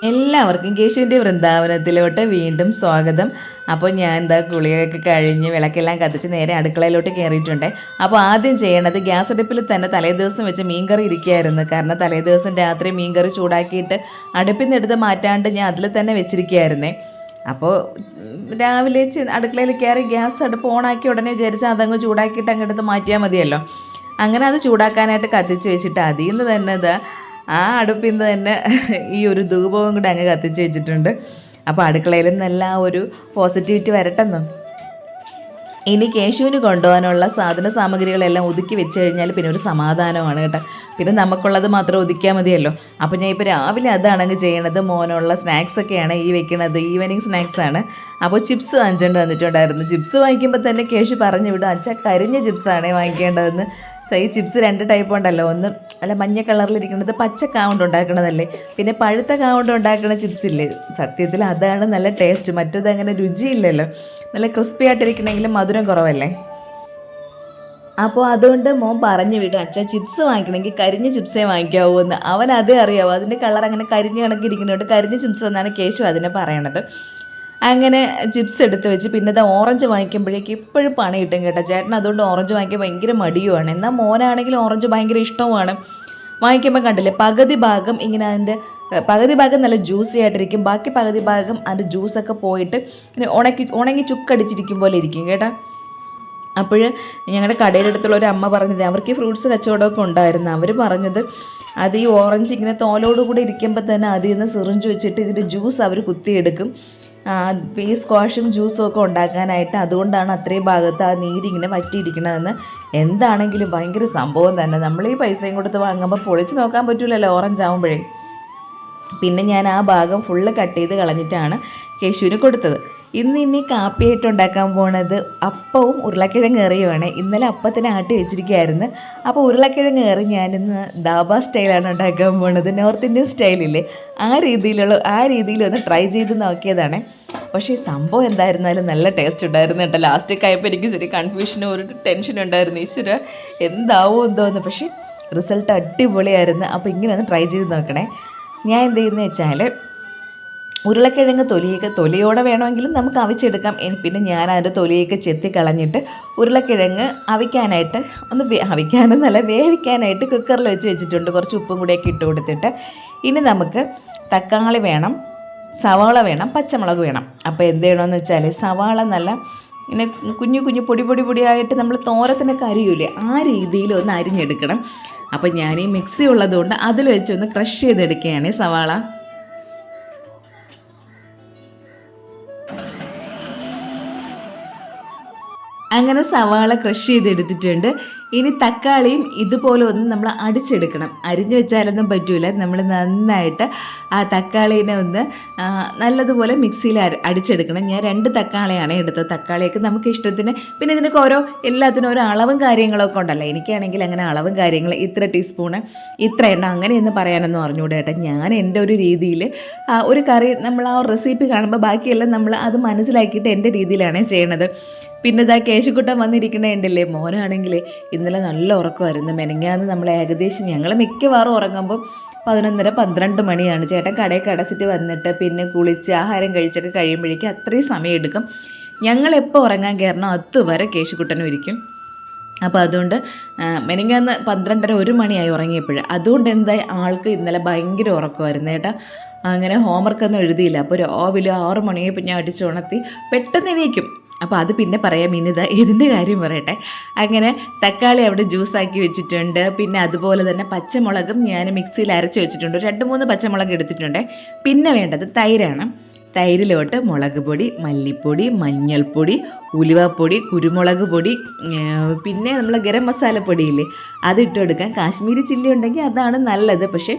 എല്ലാവർക്കും കേശുവിൻ്റെ വൃന്ദാവനത്തിലോട്ട് വീണ്ടും സ്വാഗതം. അപ്പോൾ ഞാൻ എന്താ കുളിയൊക്കെ കഴിഞ്ഞ് വിളക്കെല്ലാം കത്തിച്ച് നേരെ അടുക്കളയിലോട്ട് കയറിയിട്ടുണ്ട്. അപ്പോൾ ആദ്യം ചെയ്യണത് ഗ്യാസ് അടുപ്പിൽ തന്നെ തലേദിവസം വെച്ച് മീൻകറി ഇരിക്കുകയായിരുന്നു. കാരണം തലേദിവസം രാത്രി മീൻകറി ചൂടാക്കിയിട്ട് അടുപ്പിൽ നിന്ന് എടുത്ത് മാറ്റാണ്ട് ഞാൻ അതിൽ തന്നെ വെച്ചിരിക്കുകയായിരുന്നേ. അപ്പോൾ രാവിലെ അടുക്കളയിൽ കയറി ഗ്യാസ് അടുപ്പ് ഓണാക്കി ഉടനെ വിചാരിച്ചാൽ അതങ്ങ് ചൂടാക്കിയിട്ട് അങ്ങെടുത്ത് മാറ്റിയാൽ മതിയല്ലോ. അങ്ങനെ അത് ചൂടാക്കാനായിട്ട് കത്തിച്ച് വെച്ചിട്ട് അതിൽ നിന്ന് തന്നെ ആ അടുപ്പിൽ നിന്ന് തന്നെ ഈ ഒരു ധൂപവും കൂടെ അങ്ങ് കത്തിച്ച് വെച്ചിട്ടുണ്ട്. അപ്പോൾ അടുക്കളയിലും നല്ല ഒരു പോസിറ്റിവിറ്റി വരട്ടെന്ന്. ഇനി കേശുവിന് കൊണ്ടുപോകാനുള്ള സാധന സാമഗ്രികളെല്ലാം ഒതുക്കി വെച്ച് കഴിഞ്ഞാൽ പിന്നെ ഒരു സമാധാനമാണ് കേട്ടോ. പിന്നെ നമുക്കുള്ളത് മാത്രം ഒതുക്കിയാൽ മതിയല്ലോ. അപ്പോൾ ഞാൻ ഇപ്പോൾ രാവിലെ അതാണെങ്കിൽ ചെയ്യണത്. മോനുള്ള സ്നാക്സൊക്കെയാണ് ഈ വെക്കണത്, ഈവനിങ് സ്നാക്സാണ്. അപ്പോൾ ചിപ്സ് വാങ്ങിച്ചുകൊണ്ട് വന്നിട്ടുണ്ടായിരുന്നു. ചിപ്സ് വാങ്ങിക്കുമ്പോൾ തന്നെ കേശു പറഞ്ഞു വിടും, അച്ഛാ കരിഞ്ഞ ചിപ്സാണേ വാങ്ങിക്കേണ്ടതെന്ന്. ഈ ചിപ്സ് 2 ടൈപ്പ് ഉണ്ടല്ലോ, ഒന്ന് അല്ല മഞ്ഞ കളറിലിരിക്കുന്നത് പച്ച കാവുണ്ട് ഉണ്ടാക്കണതല്ലേ, പിന്നെ പഴുത്ത കാവുണ്ട് ഉണ്ടാക്കുന്ന ചിപ്സ് ഇല്ലേ, സത്യത്തിൽ അതാണ് നല്ല ടേസ്റ്റ്. മറ്റത് അങ്ങനെ രുചിയില്ലല്ലോ. നല്ല ക്രിസ്പി ആയിട്ടിരിക്കണമെങ്കിലും മധുരം കുറവല്ലേ. അപ്പോൾ അതുകൊണ്ട് മോൻ പറഞ്ഞു വിടും, അച്ഛാ ചിപ്സ് വാങ്ങിക്കണമെങ്കിൽ കരിഞ്ഞ ചിപ്സേ വാങ്ങിക്കാവൂ എന്ന്. അവൻ അതേ അറിയാവൂ, അതിൻ്റെ കളർ അങ്ങനെ കരിഞ്ഞ കണക്കിരിക്കുന്നുണ്ട്. കരിഞ്ഞ ചിപ്സ് എന്നാണ് കേശു അതിനെ പറയണത്. അങ്ങനെ ചിപ്സ് എടുത്ത് വെച്ച് പിന്നെ ഇത് ഓറഞ്ച് വാങ്ങിക്കുമ്പോഴേക്ക് ഇപ്പോഴും പണി കിട്ടും കേട്ടോ ചേട്ടൻ. അതുകൊണ്ട് ഓറഞ്ച് വാങ്ങിക്കാൻ ഭയങ്കര മടിയുമാണ്. എന്നാൽ മോനാണെങ്കിൽ ഓറഞ്ച് ഭയങ്കര ഇഷ്ടവുമാണ്. വാങ്ങിക്കുമ്പോൾ കണ്ടില്ലേ, പകുതി ഭാഗം ഇങ്ങനെ അതിൻ്റെ പകുതി ഭാഗം നല്ല ജ്യൂസി ആയിട്ടിരിക്കും, ബാക്കി പകുതി ഭാഗം അതിൻ്റെ ജ്യൂസൊക്കെ പോയിട്ട് പിന്നെ ഉണങ്ങി ചുക്കടിച്ചിരിക്കും പോലെ ഇരിക്കും കേട്ടോ. അപ്പോൾ ഞങ്ങളുടെ കടയുടെ അടുത്തുള്ള ഒരു അമ്മ പറഞ്ഞത്, അവർക്ക് ഈ ഫ്രൂട്ട്സ് കച്ചവടമൊക്കെ ഉണ്ടായിരുന്നു. അവർ പറഞ്ഞത് അത് ഈ ഓറഞ്ച് ഇങ്ങനെ തോലോടുകൂടി ഇരിക്കുമ്പോൾ തന്നെ അതിൽ നിന്ന് സിറിഞ്ച് വെച്ചിട്ട് ഇതിൻ്റെ ജ്യൂസ് അവർ കുത്തിയെടുക്കും, ഈ സ്ക്വാഷും ജ്യൂസും ഒക്കെ ഉണ്ടാക്കാനായിട്ട്. അതുകൊണ്ടാണ് അത്രയും ഭാഗത്ത് ആ നീരിങ്ങനെ വറ്റിയിരിക്കണതെന്ന്. എന്താണെങ്കിലും ഭയങ്കര സംഭവം തന്നെ. നമ്മൾ ഈ പൈസയും കൊടുത്ത് വാങ്ങുമ്പോൾ പൊളിച്ച് നോക്കാൻ പറ്റില്ലല്ലോ ഓറഞ്ച് ആകുമ്പോഴേ. പിന്നെ ഞാൻ ആ ഭാഗം ഫുള്ള് കട്ട് ചെയ്ത് കളഞ്ഞിട്ടാണ് കേശുവിന് കൊടുത്തത്. ഇനി കാപ്പിയായിട്ട് ഉണ്ടാക്കാൻ പോണത് അപ്പവും ഉരുളക്കിഴങ്ങ് കറിയുമാണ്. ഇന്നലെ അപ്പത്തിന് ആട്ടി വെച്ചിരിക്കുകയായിരുന്നു. അപ്പോൾ ഉരുളക്കിഴങ്ങ് കറി ഞാനിന്ന് ദാബ സ്റ്റൈലാണ് ഉണ്ടാക്കാൻ പോണത്. നോർത്ത് ഇന്ത്യൻ സ്റ്റൈലില്ലേ, ആ രീതിയിലൊന്ന് ട്രൈ ചെയ്ത് നോക്കിയതാണ്. പക്ഷേ സംഭവം എന്തായിരുന്നാലും നല്ല ടേസ്റ്റ് ഉണ്ടായിരുന്നു കേട്ടോ. ലാസ്റ്റൊക്കെ ആയപ്പോൾ എനിക്ക് ശരി കൺഫ്യൂഷനും ഒരു ടെൻഷനും ഉണ്ടായിരുന്നു, ഈശ്വര എന്താവോ എന്തോന്ന്. പക്ഷേ റിസൾട്ട് അടിപൊളിയായിരുന്നു. അപ്പോൾ ഇങ്ങനെ ഒന്ന് ട്രൈ ചെയ്ത് നോക്കണേ. ഞാൻ എന്ത് ചെയ്യുന്നത് വെച്ചാൽ ഉരുളക്കിഴങ്ങ് തൊലിയോടെ വേണമെങ്കിലും നമുക്ക് അവിച്ചെടുക്കാം. പിന്നെ ഞാൻ അതിൻ്റെ തൊലിയൊക്കെ ചെത്തി കളഞ്ഞിട്ട് ഉരുളക്കിഴങ്ങ് അവിക്കാനായിട്ട് അവിക്കാനെന്നല്ല വേവിക്കാനായിട്ട് കുക്കറിൽ വെച്ചിട്ടുണ്ട്. കുറച്ച് ഉപ്പും കൂടെയൊക്കെ ഇട്ട് കൊടുത്തിട്ട്. ഇനി നമുക്ക് തക്കാളി വേണം, സവാള വേണം, പച്ചമുളക് വേണം. അപ്പോൾ എന്ത് ചെയ്യണമെന്ന് വെച്ചാൽ സവാള നല്ല ഇങ്ങനെ കുഞ്ഞു പൊടിയായിട്ട് നമ്മൾ തോരത്തിനൊക്കെ അരിയൂലേ, ആ രീതിയിൽ ഒന്ന് അരിഞ്ഞെടുക്കണം. അപ്പോൾ ഞാൻ ഈ മിക്സി ഉള്ളതുകൊണ്ട് അതിൽ വെച്ചൊന്ന് ക്രഷ് ചെയ്തെടുക്കുകയാണ് സവാള. അങ്ങനെ സവാള ക്രഷ് ചെയ്തെടുത്തിട്ടുണ്ട്. ഇനി തക്കാളിയും ഇതുപോലെ ഒന്ന് നമ്മൾ അടിച്ചെടുക്കണം. അരിഞ്ഞു വെച്ചാലൊന്നും പറ്റൂല. നമ്മൾ നന്നായിട്ട് ആ തക്കാളീനെ ഒന്ന് നല്ലതുപോലെ മിക്സിയിൽ അടിച്ചെടുക്കണം. ഞാൻ 2 തക്കാളിയാണ് എടുത്തത്. തക്കാളിയൊക്കെ നമുക്ക് ഇഷ്ടത്തിന്, പിന്നെ ഇതിനൊക്കെ എല്ലാത്തിനും ഓരോ അളവും കാര്യങ്ങളൊക്കെ ഉണ്ടല്ലോ. എനിക്കാണെങ്കിൽ അങ്ങനെ അളവും കാര്യങ്ങൾ ഇത്ര ടീസ്പൂണ് ഇത്ര എണ്ണ അങ്ങനെയൊന്നും പറയാനൊന്നും അറിഞ്ഞുകൂടെ കേട്ടോ. ഞാൻ എൻ്റെ ഒരു രീതിയിൽ ഒരു കറി നമ്മൾ ആ റെസിപ്പി കാണുമ്പോൾ ബാക്കിയെല്ലാം നമ്മൾ അത് മനസ്സിലാക്കിയിട്ട് എൻ്റെ രീതിയിലാണ് ചെയ്യണത്. പിന്നെ ഇതാ കേശുക്കുട്ടൻ വന്നിരിക്കണേണ്ടല്ലേ. മോനാണെങ്കിൽ ഇന്നലെ നല്ല ഉറക്കമായിരുന്നു. മെനങ്ങാന്ന് നമ്മൾ ഏകദേശം ഞങ്ങൾ മിക്കവാറും ഉറങ്ങുമ്പോൾ 11:30-12 മണിയാണ്. ചേട്ടൻ കടയൊക്കെ അടച്ചിട്ട് വന്നിട്ട് പിന്നെ കുളിച്ച് ആഹാരം കഴിച്ചൊക്കെ കഴിയുമ്പോഴേക്കും അത്രയും സമയം എടുക്കും. ഞങ്ങളെപ്പോൾ ഉറങ്ങാൻ കയറണോ അതുവരെ കേശുക്കുട്ടനും ഇരിക്കും. അപ്പോൾ അതുകൊണ്ട് മെനങ്ങാന്ന് 12:30-1 മണിയായി ഉറങ്ങിയപ്പോൾ. അതുകൊണ്ട് എന്തായി ആൾക്ക് ഇന്നലെ ഭയങ്കര ഉറക്കമായിരുന്നു ചേട്ടാ. അങ്ങനെ ഹോംവർക്കൊന്നും എഴുതിയില്ല. അപ്പോൾ രാവിലെ 6 മണിയായപ്പോൾ ഞാൻ അടിച്ചുണർത്തി പെട്ടെന്ന് എണീക്കും. അപ്പോൾ അത് പിന്നെ പറയാം. ഇനിതാ ഇതിൻ്റെ കാര്യം പറയട്ടെ. അങ്ങനെ തക്കാളി അവിടെ ജ്യൂസാക്കി വെച്ചിട്ടുണ്ട്. പിന്നെ അതുപോലെ തന്നെ പച്ചമുളകും ഞാൻ മിക്സിയിൽ അരച്ച് വെച്ചിട്ടുണ്ട്. 2-3 പച്ചമുളക് എടുത്തിട്ടുണ്ട്. പിന്നെ വേണ്ടത് തൈരാണ്. തൈരിലോട്ട് മുളക് പൊടി, മല്ലിപ്പൊടി, മഞ്ഞൾപ്പൊടി, ഉലുവപ്പൊടി, കുരുമുളക് പൊടി, പിന്നെ നമ്മൾ ഗരം മസാലപ്പൊടിയില്ലേ അതിട്ട് കൊടുക്കാം. കാശ്മീരി ചില്ലി ഉണ്ടെങ്കിൽ അതാണ് നല്ലത്. പക്ഷേ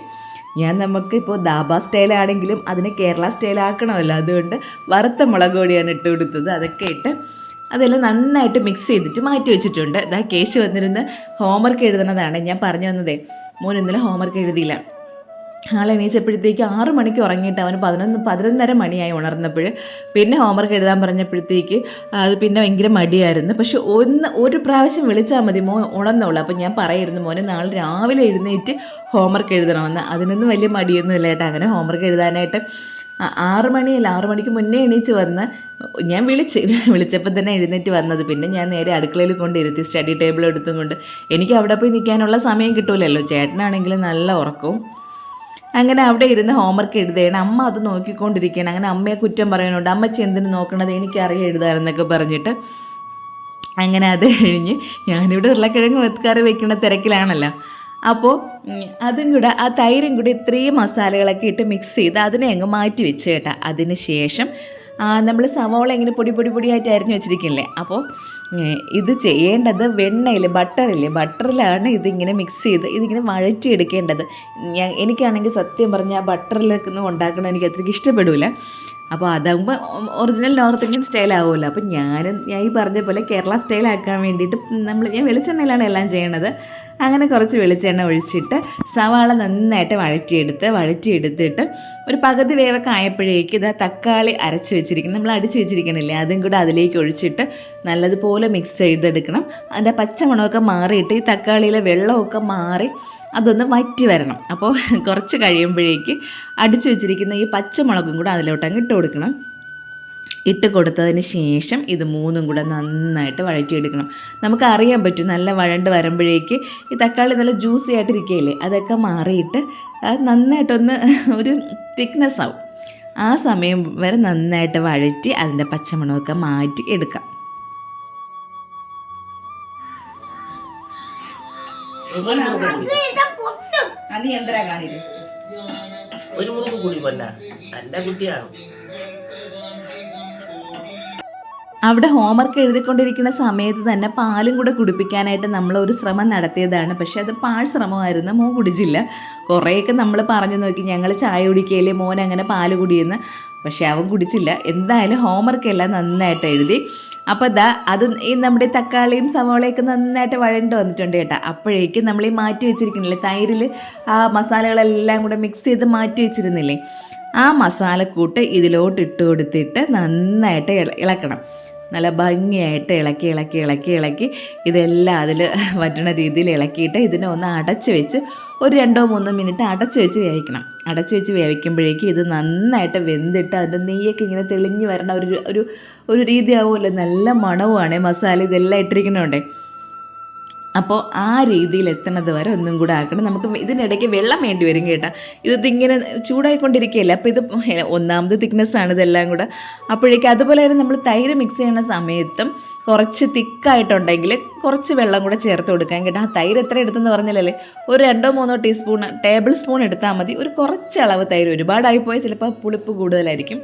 നമുക്കിപ്പോൾ ദാബ സ്റ്റൈലാണെങ്കിലും അതിന് കേരള സ്റ്റൈലാക്കണമല്ലോ. അതുകൊണ്ട് വറുത്ത മുളക് പൊടിയാണ് ഇട്ട് കൊടുത്തത്. അതൊക്കെ ഇട്ട് അതെല്ലാം നന്നായിട്ട് മിക്സ് ചെയ്തിട്ട് മാറ്റി വെച്ചിട്ടുണ്ട്. ഇതാ കേശു വന്നിരുന്ന് ഹോംവർക്ക് എഴുതണതാണ്. ഞാൻ പറഞ്ഞു വന്നതേ, മോൻ ഇന്നലെ ഹോംവർക്ക് എഴുതിയില്ല. ആൾ എണീച്ചപ്പോഴത്തേക്ക് 6 മണിക്ക് ഉറങ്ങിയിട്ട് അവന് 11:30 മണിയായി ഉണർന്നപ്പോൾ. പിന്നെ ഹോംവർക്ക് എഴുതാൻ പറഞ്ഞപ്പോഴത്തേക്ക് അത് പിന്നെ ഭയങ്കര മടിയായിരുന്നു. പക്ഷെ ഒരു പ്രാവശ്യം വിളിച്ചാൽ മതി മോൻ ഉണർന്നോളൂ. അപ്പം ഞാൻ പറയായിരുന്നു മോനെ നാളെ രാവിലെ എഴുന്നേറ്റ് ഹോംവർക്ക് എഴുതണമെന്ന്. അതിനൊന്നും വലിയ മടിയൊന്നും ഇല്ല കേട്ടോ. അങ്ങനെ ഹോംവർക്ക് എഴുതാനായിട്ട് 6 മണിക്ക് മുന്നേ എണീച്ച് വന്ന് ഞാൻ വിളിച്ചപ്പോൾ തന്നെ എഴുന്നേറ്റ് വന്നത്. പിന്നെ ഞാൻ നേരെ അടുക്കളയിൽ കൊണ്ടിരുത്തി സ്റ്റഡി ടേബിൾ എടുത്തും കൊണ്ട്. എനിക്ക് അവിടെ പോയി നിൽക്കാനുള്ള സമയം കിട്ടൂലല്ലോ. ചേട്ടനാണെങ്കിൽ നല്ല ഉറക്കവും. അങ്ങനെ അവിടെ ഇരുന്ന് ഹോംവർക്ക് എഴുതുകയാണ്. അമ്മ അത് നോക്കിക്കൊണ്ടിരിക്കുകയാണ്. അങ്ങനെ അമ്മയെ കുറ്റം പറയുന്നുണ്ട്. അമ്മച്ചി എന്തിനു നോക്കണത്, എനിക്കറിയാം എഴുതാനെന്നൊക്കെ പറഞ്ഞിട്ട്. അങ്ങനെ അത് കഴിഞ്ഞ് ഞാനിവിടെ ഉരുളക്കിഴങ്ങ് കറി വെക്കുന്ന തിരക്കിലാണല്ലോ. അപ്പോൾ അതും കൂടെ ആ തൈരും കൂടി ഇത്രയും മസാലകളൊക്കെ ഇട്ട് മിക്സ് ചെയ്ത് അതിനെ അങ്ങ് മാറ്റി വെച്ച് കേട്ടോ. അതിന് ശേഷം നമ്മൾ സവോള ഇങ്ങനെ പൊടിയായിട്ട് അരിഞ്ഞ് വെച്ചിരിക്കില്ലേ. അപ്പോൾ ഇത് ചെയ്യേണ്ടത് ബട്ടറിലാണ് ഇതിങ്ങനെ മിക്സ് ചെയ്ത് ഇതിങ്ങനെ വഴറ്റിയെടുക്കേണ്ടത്. എനിക്കാണെങ്കിൽ സത്യം പറഞ്ഞാൽ ബട്ടറിലൊന്നും ഉണ്ടാക്കണം എനിക്ക് അത്രയ്ക്ക് ഇഷ്ടപ്പെടില്ല. അപ്പോൾ അതാകുമ്പോൾ ഒറിജിനൽ നോർത്ത് ഇന്ത്യൻ സ്റ്റൈലാവുമല്ലോ. അപ്പോൾ ഞാൻ ഈ പറഞ്ഞ പോലെ കേരള സ്റ്റൈലാക്കാൻ വേണ്ടിയിട്ട് ഞാൻ വെളിച്ചെണ്ണയിലാണ് എല്ലാം ചെയ്യണത്. അങ്ങനെ കുറച്ച് വെളിച്ചെണ്ണ ഒഴിച്ചിട്ട് സവാള നന്നായിട്ട് വഴറ്റിയെടുത്തിട്ട് ഒരു പകുതി വേവൊക്കെ ആയപ്പോഴേക്ക് ഇതാ തക്കാളി അരച്ച് വെച്ചിരിക്കണം, നമ്മൾ അടിച്ച് വെച്ചിരിക്കണില്ലേ, അതും കൂടെ അതിലേക്ക് ഒഴിച്ചിട്ട് നല്ലതുപോലെ മിക്സ് ചെയ്തെടുക്കണം. അതിൻ്റെ പച്ചമണമൊക്കെ മാറിയിട്ട് ഈ തക്കാളിയിലെ വെള്ളമൊക്കെ മാറി അതൊന്ന് വറ്റി വരണം. അപ്പോൾ കുറച്ച് കഴിയുമ്പോഴേക്ക് അടിച്ചു വെച്ചിരിക്കുന്ന ഈ പച്ചമുളകും കൂടെ അതിലോട്ടങ്ങ് ഇട്ട് കൊടുക്കണം. ഇട്ട് കൊടുത്തതിന് ശേഷം ഇത് മൂന്നും കൂടെ നന്നായിട്ട് വഴറ്റിയെടുക്കണം. നമുക്കറിയാൻ പറ്റും നല്ല വഴണ്ട് വരുമ്പോഴേക്ക് ഈ തക്കാളി നല്ല ജ്യൂസി ആയിട്ടിരിക്കുകയില്ലേ, അതൊക്കെ മാറിയിട്ട് അത് നന്നായിട്ടൊന്ന് ഒരു തിക്നെസ് ആവും. ആ സമയം വരെ നന്നായിട്ട് വഴറ്റി അതിൻ്റെ പച്ചമണമൊക്കെ മാറ്റി എടുക്കാം. ഒരു മുറുക്ക് കൂടി കൊല്ല എൻ്റെ കുട്ടിയാണ്. അവിടെ ഹോംവർക്ക് എഴുതിക്കൊണ്ടിരിക്കുന്ന സമയത്ത് തന്നെ പാലും കൂടെ കുടിപ്പിക്കാനായിട്ട് നമ്മളൊരു ശ്രമം നടത്തിയതാണ്. പക്ഷേ അത് ശ്രമമായിരുന്നു. മോൻ കുടിച്ചില്ല. കുറേയൊക്കെ നമ്മൾ പറഞ്ഞു നോക്കി, ഞങ്ങൾ ചായ കുടിക്കുകയില്ലേ മോൻ അങ്ങനെ പാല് കുടിയെന്ന്. പക്ഷേ അവൻ കുടിച്ചില്ല. എന്തായാലും ഹോംവർക്കെല്ലാം നന്നായിട്ട് എഴുതി. അപ്പോൾ അത് ഈ നമ്മുടെ തക്കാളിയും സവാളയൊക്കെ നന്നായിട്ട് വഴണ്ട് വന്നിട്ടുണ്ട് കേട്ടോ. അപ്പോഴേക്കും നമ്മൾ ഈ മാറ്റി വെച്ചിരിക്കുന്നില്ലേ തൈരിൽ ആ മസാലകളെല്ലാം കൂടെ മിക്സ് ചെയ്ത് മാറ്റി വെച്ചിരുന്നില്ലേ, ആ മസാലക്കൂട്ട് ഇതിലോട്ട് ഇട്ട് കൊടുത്തിട്ട് നന്നായിട്ട് ഇളക്കണം. നല്ല ഭംഗിയായിട്ട് ഇളക്കി ഇതെല്ലാം അതിൽ പറ്റുന്ന രീതിയിൽ ഇളക്കിയിട്ട് ഇതിനെ ഒന്ന് അടച്ച് വെച്ച് ഒരു 2-3 മിനിറ്റ് അടച്ച് വെച്ച് വേവിക്കണം. അടച്ച് വെച്ച് വേവിക്കുമ്പോഴേക്കും ഇത് നന്നായിട്ട് വെന്തിട്ട് അതിൻ്റെ നെയ്യൊക്കെ ഇങ്ങനെ തെളിഞ്ഞ് വരണ ഒരു രീതി ആവുമല്ലോ. നല്ല മണവുമാണ് മസാല ഇതെല്ലാം ഇട്ടിരിക്കണോണ്ടേ. അപ്പോൾ ആ രീതിയിൽ എത്തണത് വരെ ഒന്നും കൂടെ ആക്കണം. നമുക്ക് ഇതിനിടയ്ക്ക് വെള്ളം വേണ്ടി വരും കേട്ടോ. ഇതിങ്ങനെ ചൂടായിക്കൊണ്ടിരിക്കുകയല്ലേ. അപ്പോൾ ഇത് ഒന്നാമത് തിക്നെസ്സാണ് ഇതെല്ലാം കൂടെ. അപ്പോഴേക്കും അതുപോലെ തന്നെ നമ്മൾ തൈര് മിക്സ് ചെയ്യുന്ന സമയത്തും കുറച്ച് തിക്കായിട്ടുണ്ടെങ്കിൽ കുറച്ച് വെള്ളം കൂടെ ചേർത്ത് കൊടുക്കാൻ കേട്ടോ. ആ തൈര് എത്ര എടുത്തെന്ന് പറഞ്ഞാലല്ലേ, ഒരു 2-3 ടേബിൾ സ്പൂൺ എടുത്താൽ മതി. ഒരു കുറച്ച് അളവ് തൈര്, ഒരുപാടായിപ്പോയാൽ ചിലപ്പോൾ പുളിപ്പ് കൂടുതലായിരിക്കും.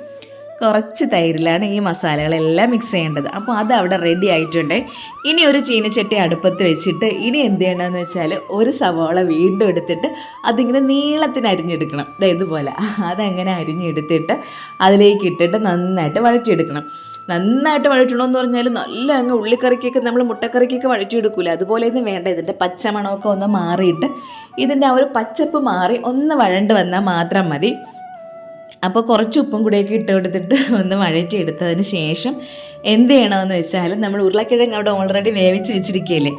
കുറച്ച് തൈരിലാണ് ഈ മസാലകളെല്ലാം മിക്സ് ചെയ്യേണ്ടത്. അപ്പോൾ അത് അവിടെ റെഡി ആയിട്ടുണ്ട്. ഇനി ഒരു ചീനച്ചട്ടി അടുപ്പത്ത് വെച്ചിട്ട് ഇനി എന്ത് ചെയ്യണമെന്ന് വെച്ചാൽ ഒരു സവാള വീണ്ടും എടുത്തിട്ട് അതിങ്ങനെ നീളത്തിന് അരിഞ്ഞെടുക്കണം. ഇതുപോലെ അതങ്ങനെ അരിഞ്ഞെടുത്തിട്ട് അതിലേക്ക് ഇട്ടിട്ട് നന്നായിട്ട് വഴറ്റിയെടുക്കണം. നന്നായിട്ട് വഴറ്റണമെന്ന് പറഞ്ഞാൽ നല്ല അങ്ങ് ഉള്ളിക്കറിക്കൊക്കെ നമ്മൾ മുട്ടക്കറിക്കൊക്കെ വഴറ്റിയെടുക്കൂല, അതുപോലെ ഒന്നും വേണ്ട. ഇതിൻ്റെ പച്ചമണമൊക്കെ ഒന്ന് മാറിയിട്ട് ഇതിൻ്റെ ആ ഒരു പച്ചപ്പ് മാറി ഒന്ന് വഴണ്ട് വന്നാൽ മാത്രം മതി. അപ്പോൾ കുറച്ച് ഉപ്പും കൂടെയൊക്കെ ഇട്ട് കൊടുത്തിട്ട് ഒന്ന് വഴറ്റി എടുത്തതിന് ശേഷം എന്ത് ചെയ്യണമെന്ന് വെച്ചാൽ നമ്മൾ ഉരുളക്കിഴങ്ങ് അവിടെ ഓൾറെഡി വേവിച്ച് വെച്ചിരിക്കുകയല്ലേ,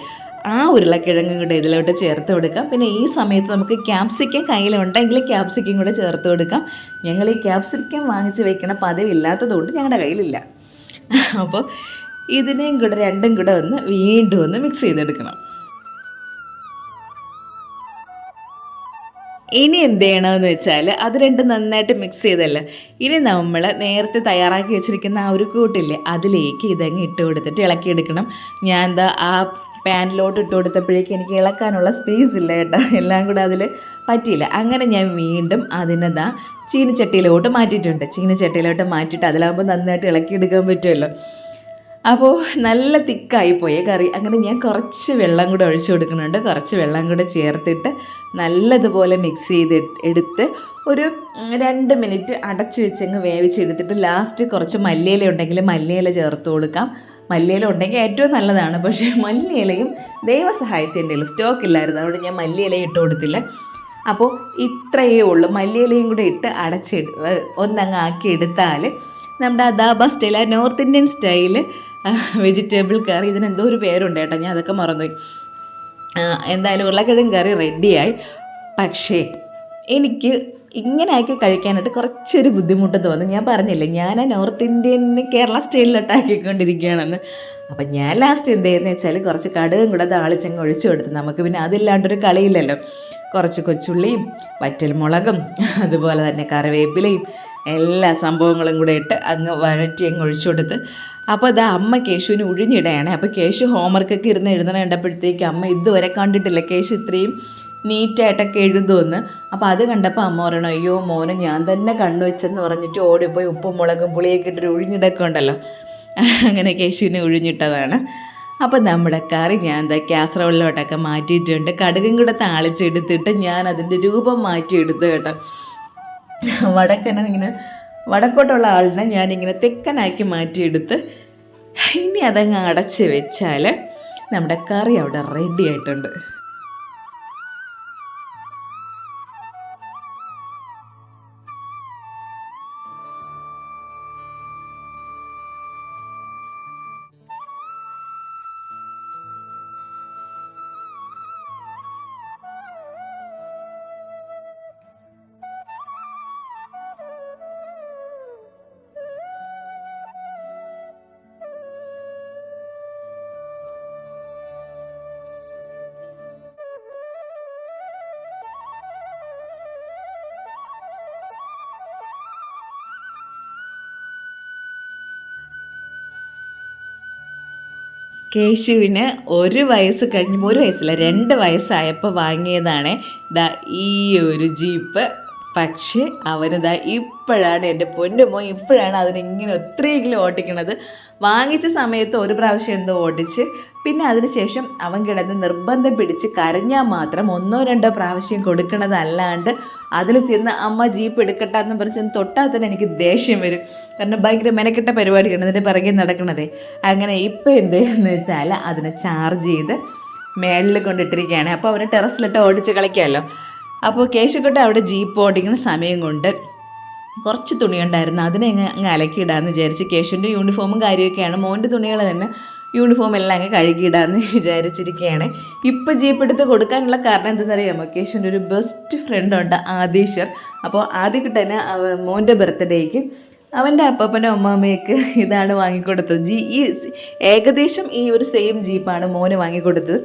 ആ ഉരുളക്കിഴങ്ങും കൂടെ ഇതിലോട്ട് ചേർത്ത് കൊടുക്കാം. പിന്നെ ഈ സമയത്ത് നമുക്ക് ക്യാപ്സിക്കം കയ്യിലുണ്ടെങ്കിൽ ക്യാപ്സിക്കം കൂടെ ചേർത്ത് കൊടുക്കാം. ഞങ്ങൾ ഈ ക്യാപ്സിക്കം വാങ്ങിച്ച് വെക്കണ പതിവില്ലാത്തതുകൊണ്ട് ഞങ്ങളുടെ കയ്യിലില്ല. അപ്പോൾ ഇതിനെയും കൂടെ രണ്ടും കൂടെ വീണ്ടും ഒന്ന് മിക്സ് ചെയ്തെടുക്കണം. ഇനി എന്ത് ചെയ്യണമെന്ന് വെച്ചാൽ അത് രണ്ടും നന്നായിട്ട് മിക്സ് ചെയ്തല്ല, ഇനി നമ്മൾ നേരത്തെ തയ്യാറാക്കി വെച്ചിരിക്കുന്ന ആ ഒരു കൂട്ടില്ലേ അതിലേക്ക് ഇതങ്ങ് ഇട്ട് കൊടുത്തിട്ട് ഇളക്കിയെടുക്കണം. ഞാൻ ആ പാനിലോട്ട് ഇട്ട് കൊടുത്തപ്പോഴേക്കും എനിക്ക് ഇളക്കാനുള്ള സ്പേസ് ഇല്ല കേട്ടോ, എല്ലാം കൂടെ അതിൽ പറ്റിയില്ല. അങ്ങനെ ഞാൻ വീണ്ടും അതിനെന്താ ചീനിച്ചട്ടിയിലോട്ട് മാറ്റിയിട്ട് അതിലാകുമ്പോൾ നന്നായിട്ട് ഇളക്കിയെടുക്കാൻ പറ്റുമല്ലോ. അപ്പോൾ നല്ല തിക്കായിപ്പോയേ കറി. അങ്ങനെ ഞാൻ കുറച്ച് വെള്ളം കൂടെ ഒഴിച്ചു കൊടുക്കുന്നുണ്ട്. കുറച്ച് വെള്ളം കൂടെ ചേർത്തിട്ട് നല്ലതുപോലെ മിക്സ് എടുത്ത് ഒരു 2 മിനിറ്റ് അടച്ച് വെച്ചങ്ങ് വേവിച്ചെടുത്തിട്ട് ലാസ്റ്റ് കുറച്ച് മല്ലിയില ഉണ്ടെങ്കിൽ മല്ലിയില ചേർത്ത് കൊടുക്കാം. മല്ലിയില ഉണ്ടെങ്കിൽ ഏറ്റവും നല്ലതാണ്. പക്ഷേ മല്ലിയിലയും ദൈവം സഹായിച്ച് എൻ്റെ സ്റ്റോക്ക് ഇല്ലായിരുന്നു, അതുകൊണ്ട് ഞാൻ മല്ലിയില ഇട്ട് കൊടുത്തില്ല. അപ്പോൾ ഇത്രയേ ഉള്ളൂ. മല്ലിയിലയും കൂടെ ഇട്ട് ഒന്നങ്ങ് ആക്കി എടുത്താൽ നമ്മുടെ അദാബ സ്റ്റൈൽ, ആ നോർത്ത് ഇന്ത്യൻ സ്റ്റൈല് വെജിറ്റബിൾ കറി, ഇതിനെന്തോ ഒരു പേരുണ്ട് കേട്ടോ, ഞാൻ അതൊക്കെ മറന്നുപോയി. എന്തായാലും ഉരുളക്കിഴങ്ങ് കറി റെഡിയായി. പക്ഷേ എനിക്ക് ഇങ്ങനെ ആക്കി കഴിക്കാനായിട്ട് കുറച്ചൊരു ബുദ്ധിമുട്ട് തോന്നി. ഞാൻ പറഞ്ഞില്ലേ, ഞാൻ ആ നോർത്ത് ഇന്ത്യൻ കേരള സ്റ്റൈലിലോട്ടാക്കിക്കൊണ്ടിരിക്കുകയാണെന്ന്. അപ്പം ഞാൻ ലാസ്റ്റ് എന്ത് ചെയ്യുന്നത് വെച്ചാൽ കുറച്ച് കടുകും കൂടെ താളിച്ചങ്ങ് ഒഴിച്ചു കൊടുത്തു. നമുക്ക് പിന്നെ അതില്ലാണ്ടൊരു കളിയില്ലല്ലോ. കുറച്ച് കൊച്ചുള്ളിയും വറ്റൽമുളകും അതുപോലെ തന്നെ കറിവേപ്പിലയും എല്ലാ സംഭവങ്ങളും കൂടെ ഇട്ട് അങ്ങ് വഴറ്റി അങ്ങ് ഒഴിച്ചു കൊടുത്ത്. അപ്പോൾ അതാ അമ്മ കേശുവിന് ഉഴിഞ്ഞിടുകയാണ്. അപ്പോൾ കേശു ഹോംവർക്കൊക്കെ ഇരുന്ന് എഴുതണ കണ്ടപ്പോഴത്തേക്ക് അമ്മ ഇതുവരെ കണ്ടിട്ടില്ല കേശു ഇത്രയും നീറ്റായിട്ടൊക്കെ എഴുതുമെന്ന്. അപ്പോൾ അത് കണ്ടപ്പോൾ അമ്മ പറയണം, അയ്യോ മോനെ ഞാൻ തന്നെ കണ്ണു വെച്ചെന്ന് പറഞ്ഞിട്ട് ഓടിപ്പോയി ഉപ്പും മുളകും പുളിയൊക്കെ ഇട്ടൊരു ഉഴിഞ്ഞിടൊക്കെ ഉണ്ടല്ലോ, അങ്ങനെ കേശുവിനെ ഉഴിഞ്ഞിട്ടതാണ്. അപ്പോൾ നമ്മുടെ കറി ഞാൻ എന്താ കാസറോളിലോട്ടൊക്കെ മാറ്റിയിട്ടുണ്ട്. കടുകും കൂടെ താളിച്ചെടുത്തിട്ട് ഞാൻ അതിൻ്റെ രൂപം മാറ്റിയെടുത്ത് കേട്ടോ. ഇങ്ങനെ വടക്കോട്ടുള്ള ആളിനെ ഞാനിങ്ങനെ തെക്കനാക്കി മാറ്റിയെടുത്ത് ഇനി അതങ്ങ് അടച്ച് വെച്ചാൽ നമ്മുടെ കറി അവിടെ റെഡി ആയിട്ടുണ്ട്. കേശുവിന് 1 വയസ്സ് കഴിഞ്ഞപ്പോൾ, 1 വയസ്സില്ല 2 വയസ്സായപ്പോൾ വാങ്ങിയതാണ് ദാ ഈ ഒരു ജീപ്പ്. പക്ഷേ അവനിതാ ഇപ്പോഴാണ്, എൻ്റെ പൊന്നുമോ ഇപ്പോഴാണ് അതിനിങ്ങനെ ഒത്തിരിയെങ്കിലും ഓട്ടിക്കണത്. വാങ്ങിച്ച സമയത്ത് ഒരു പ്രാവശ്യം എന്തോ ഓടിച്ച്, പിന്നെ അതിനുശേഷം അവൻ കിടന്ന് നിർബന്ധം പിടിച്ച് കരഞ്ഞാൽ മാത്രം 1-2 പ്രാവശ്യം കൊടുക്കണതല്ലാണ്ട് അതിൽ ചെന്ന് അമ്മ ജീപ്പ് എടുക്കട്ടെ എന്ന് പറഞ്ഞ് ചെന്ന് തൊട്ടാൽ തന്നെ എനിക്ക് ദേഷ്യം വരും. കാരണം ഭയങ്കര മെനക്കെട്ട പരിപാടിയാണ് അതിൻ്റെ പിറകെ നടക്കണതേ. അങ്ങനെ ഇപ്പം എന്തെന്ന് വെച്ചാൽ അതിനെ ചാർജ് ചെയ്ത് മേളിൽ കൊണ്ടിട്ടിരിക്കുകയാണ്. അപ്പോൾ അവന് ടെറസിലിട്ട് ഓടിച്ച് കളിക്കാമല്ലോ. അപ്പോൾ കേശുക്കുട്ട അവിടെ ജീപ്പ് ഓടിക്കുന്ന സമയം കൊണ്ട് കുറച്ച് തുണിയുണ്ടായിരുന്നു, അതിനെ അങ്ങ് അലക്കിയിടാമെന്ന് വിചാരിച്ച്. കേശുവിൻ്റെ യൂണിഫോമും കാര്യമൊക്കെയാണ്, മോൻ്റെ തുണികൾ തന്നെ യൂണിഫോം എല്ലാം അങ്ങ് കഴുകിയിടാമെന്ന് വിചാരിച്ചിരിക്കുകയാണ്. ഇപ്പോൾ ജീപ്പ് എടുത്ത് കൊടുക്കാനുള്ള കാരണം എന്തെന്നറിയാമോ? കേശുവിൻ്റെ ഒരു ബെസ്റ്റ് ഫ്രണ്ടുണ്ട് ആദീശ്വർ. അപ്പോൾ ആദ്യക്കുട്ടന് മോൻ്റെ ബർത്ത്ഡേക്ക് അവൻ്റെ അപ്പനും അമ്മാമ്മയ്ക്ക് ഇതാണ് വാങ്ങിക്കൊടുത്തത്. ഏകദേശം ഈ ഒരു സെയിം ജീപ്പാണ് മോന് വാങ്ങിക്കൊടുത്തത്.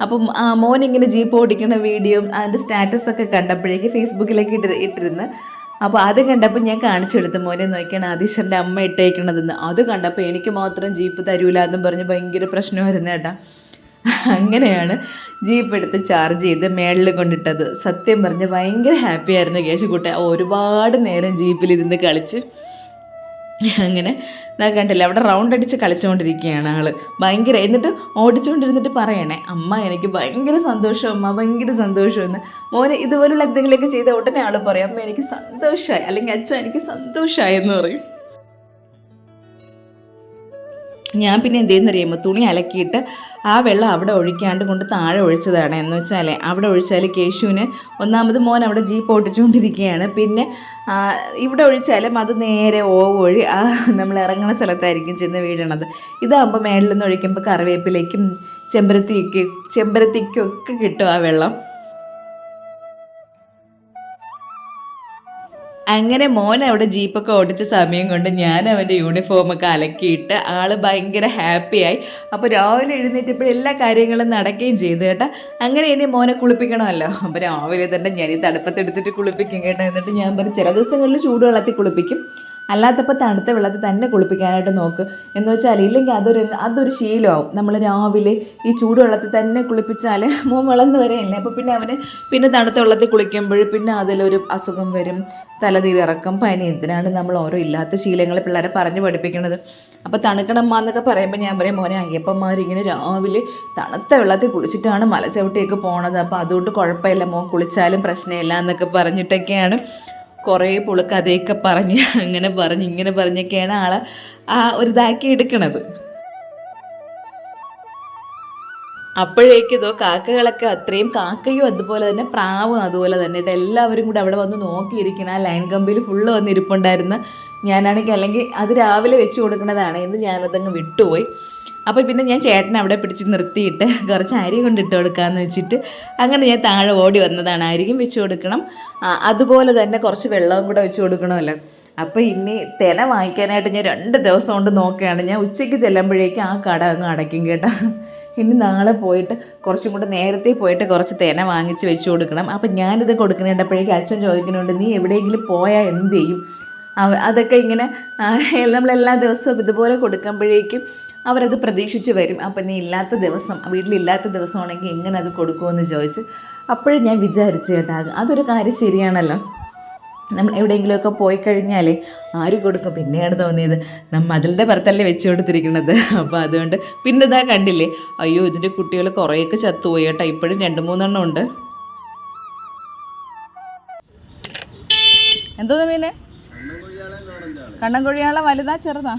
അപ്പം മോനിങ്ങനെ ജീപ്പ് ഓടിക്കുന്ന വീഡിയോ അതിൻ്റെ സ്റ്റാറ്റസൊക്കെ കണ്ടപ്പോഴേക്ക് ഫേസ്ബുക്കിലേക്ക് ഇട്ടിരുന്ന്. അപ്പോൾ അത് കണ്ടപ്പോൾ ഞാൻ കാണിച്ചു കൊടുത്തു, മോനെ നോക്കിയാണ് ആദീശ്വറിൻ്റെ അമ്മ ഇട്ടേക്കണതെന്ന്. അത് കണ്ടപ്പോൾ എനിക്ക് മാത്രം ജീപ്പ് തരൂല എന്നും പറഞ്ഞ് ഭയങ്കര പ്രശ്നമായിരുന്നു കേട്ടോ. അങ്ങനെയാണ് ജീപ്പ് എടുത്ത് ചാർജ് ചെയ്ത് മേളിൽ കൊണ്ടിട്ടത്. സത്യം പറഞ്ഞ് ഭയങ്കര ഹാപ്പി ആയിരുന്നു കേശുക്കുട്ട. ഒരുപാട് നേരം ജീപ്പിലിരുന്ന് കളിച്ച് അങ്ങനെ കണ്ടില്ല, അവിടെ റൗണ്ട് അടിച്ച് കളിച്ചുകൊണ്ടിരിക്കുകയാണ് ആൾ ഭയങ്കര. എന്നിട്ട് ഓടിച്ചുകൊണ്ടിരുന്നിട്ട് പറയണേ, അമ്മ എനിക്ക് ഭയങ്കര സന്തോഷം, അമ്മ ഭയങ്കര സന്തോഷമെന്ന്. മോനെ ഇതുപോലുള്ള എന്തെങ്കിലുമൊക്കെ ചെയ്ത ഉടനെ ആൾ പറയും, അമ്മ എനിക്ക് സന്തോഷമായി, അല്ലെങ്കിൽ അച്ഛൻ എനിക്ക് സന്തോഷമായി എന്ന് പറയും. ഞാൻ പിന്നെ എന്ത് ചെയ്യുന്നറിയുമ്പോൾ തുണി അലക്കിയിട്ട് ആ വെള്ളം അവിടെ ഒഴിക്കാണ്ട് കൊണ്ട് താഴെ ഒഴിച്ചതാണ്. എന്ന് വെച്ചാൽ അവിടെ ഒഴിച്ചാൽ കേശുവിന് ഒന്നാമത് മോൻ അവിടെ ജീപ്പ് ഓടിച്ചുകൊണ്ടിരിക്കുകയാണ്, പിന്നെ ഇവിടെ ഒഴിച്ചാലും അത് നേരെ വഴി നമ്മൾ ഇറങ്ങുന്ന സ്ഥലത്തായിരിക്കും ചെന്ന് വീഴണത്. ഇതാകുമ്പോൾ മേളിൽ നിന്ന് ഒഴിക്കുമ്പോൾ കറിവേപ്പിലേക്കും ചെമ്പരത്തിക്കും ഒക്കെ കിട്ടും ആ വെള്ളം. അങ്ങനെ മോൻ അവിടെ ജീപ്പൊക്കെ ഓടിച്ച സമയം കൊണ്ട് ഞാൻ അവൻ്റെ യൂണിഫോമൊക്കെ അലക്കിയിട്ട് ആൾ ഭയങ്കര ഹാപ്പിയായി. അപ്പോൾ രാവിലെ എഴുന്നേറ്റപ്പോൾ എല്ലാ കാര്യങ്ങളും നടക്കുകയും ചെയ്തു കേട്ടോ. അങ്ങനെ ഇനി മോനെ കുളിപ്പിക്കണമല്ലോ. അപ്പോൾ രാവിലെ തന്നെ ഞാൻ ഈ തടുപ്പത്തെടുത്തിട്ട് കുളിപ്പിക്കും കേട്ടോ. എന്നിട്ട് ഞാൻ പറയും, ചില ദിവസങ്ങളിൽ ചൂടുവെള്ളത്തിൽ കുളിപ്പിക്കും, അല്ലാത്തപ്പോൾ തണുത്ത വെള്ളത്തിൽ തന്നെ കുളിപ്പിക്കാനായിട്ട് നോക്ക്. എന്ന് വെച്ചാൽ ഇല്ലെങ്കിൽ അതൊരു ശീലമാവും. നമ്മൾ രാവിലെ ഈ ചൂടുവെള്ളത്തിൽ തന്നെ കുളിപ്പിച്ചാൽ മോൻ വളർന്ന് വരെയല്ലേ. അപ്പോൾ പിന്നെ അവന് പിന്നെ തണുത്ത വെള്ളത്തിൽ കുളിക്കുമ്പോൾ പിന്നെ അതിലൊരു അസുഖം വരും, തലതിരിറക്കം, പനി. എന്തിനാണ് നമ്മൾ ഓരോ ഇല്ലാത്ത ശീലങ്ങൾ പിള്ളേരെ പറഞ്ഞ് പഠിപ്പിക്കുന്നത്? അപ്പോൾ തണുക്കണമ്മ എന്നൊക്കെ പറയുമ്പോൾ ഞാൻ പറയും, മോനെ അയ്യപ്പന്മാരിങ്ങനെ രാവിലെ തണുത്ത വെള്ളത്തിൽ കുളിച്ചിട്ടാണ് മലച്ചവിട്ടിയൊക്കെ പോണത്, അപ്പോൾ അതുകൊണ്ട് കുഴപ്പമില്ല, മോൻ കുളിച്ചാലും പ്രശ്നമില്ല എന്നൊക്കെ പറഞ്ഞിട്ടൊക്കെയാണ് കുറേ പുളുക്കഥയൊക്കെ പറഞ്ഞ് ഇങ്ങനെ പറഞ്ഞൊക്കെയാണ് ആളെ ഒരു ഇതാക്കി എടുക്കണത്. അപ്പോഴേക്കും ഇതോ കാക്കകളൊക്കെ അത്രയും കാക്കയും അതുപോലെ തന്നെ പ്രാവും അതുപോലെ തന്നെ എല്ലാവരും കൂടെ അവിടെ വന്ന് നോക്കിയിരിക്കണം. ആ ലൈൻ കമ്പിൽ ഫുള്ള് വന്ന് ഇരിപ്പുണ്ടായിരുന്നു. ഞാനാണെങ്കിൽ അല്ലെങ്കിൽ അത് രാവിലെ വെച്ച് കൊടുക്കുന്നതാണ്, ഇന്ന് ഞാനതങ്ങ് വിട്ടുപോയി. അപ്പോൾ പിന്നെ ഞാൻ ചേട്ടനെ അവിടെ പിടിച്ച് നിർത്തിയിട്ട് കുറച്ച് അരി കൊണ്ടിട്ട് കൊടുക്കാമെന്ന് വെച്ചിട്ട് അങ്ങനെ ഞാൻ താഴെ ഓടി വന്നതാണ്. അരിയും വെച്ച് കൊടുക്കണം, അതുപോലെ തന്നെ കുറച്ച് വെള്ളവും കൂടെ വെച്ച് കൊടുക്കണമല്ലോ. അപ്പോൾ ഇനി തെന വാങ്ങിക്കാനായിട്ട് ഞാൻ 2 ദിവസം കൊണ്ട് നോക്കുകയാണ്. ഞാൻ ഉച്ചയ്ക്ക് ചെല്ലുമ്പോഴേക്കും ആ കട അങ്ങ് അടയ്ക്കും കേട്ടോ. ഇനി നാളെ പോയിട്ട് കുറച്ചും കൂടെ നേരത്തെ പോയിട്ട് കുറച്ച് തെന വാങ്ങിച്ച് വെച്ച് കൊടുക്കണം. അപ്പം ഞാനിത് കൊടുക്കുന്നുണ്ടപ്പോഴേക്കും അച്ഛൻ ചോദിക്കുന്നുണ്ട്, നീ എവിടെയെങ്കിലും പോയാൽ എന്ത് ചെയ്യും? അതൊക്കെ ഇങ്ങനെ നമ്മളെല്ലാ ദിവസവും ഇതുപോലെ കൊടുക്കുമ്പോഴേക്കും അവരത് പ്രതീക്ഷിച്ച് വരും. അപ്പം നീ ഇല്ലാത്ത ദിവസം, വീട്ടിലില്ലാത്ത ദിവസമാണെങ്കിൽ എങ്ങനെ അത് കൊടുക്കുമെന്ന് ചോദിച്ച് അപ്പോഴും ഞാൻ വിചാരിച്ചു കേട്ടോ, അതൊരു കാര്യം ശരിയാണല്ലോ. നമ്മൾ എവിടെയെങ്കിലുമൊക്കെ പോയി കഴിഞ്ഞാലേ ആര് കൊടുക്കും? പിന്നെയാണ് തോന്നിയത് മതിലിൻ്റെ പുറത്തല്ലേ വെച്ച് കൊടുത്തിരിക്കുന്നത്. അപ്പോൾ അതുകൊണ്ട് പിന്നെ ഇതാ കണ്ടില്ലേ, അയ്യോ ഇതിൻ്റെ കുട്ടികൾ കുറേയൊക്കെ ചത്തുപോയി കേട്ടോ. ഇപ്പോഴും 2-3 എണ്ണം ഉണ്ട്. എന്തോന്ന് മീനെ? കണ്ണൻ കൊഴിയാളെ വലുതാ ചെറുതാ?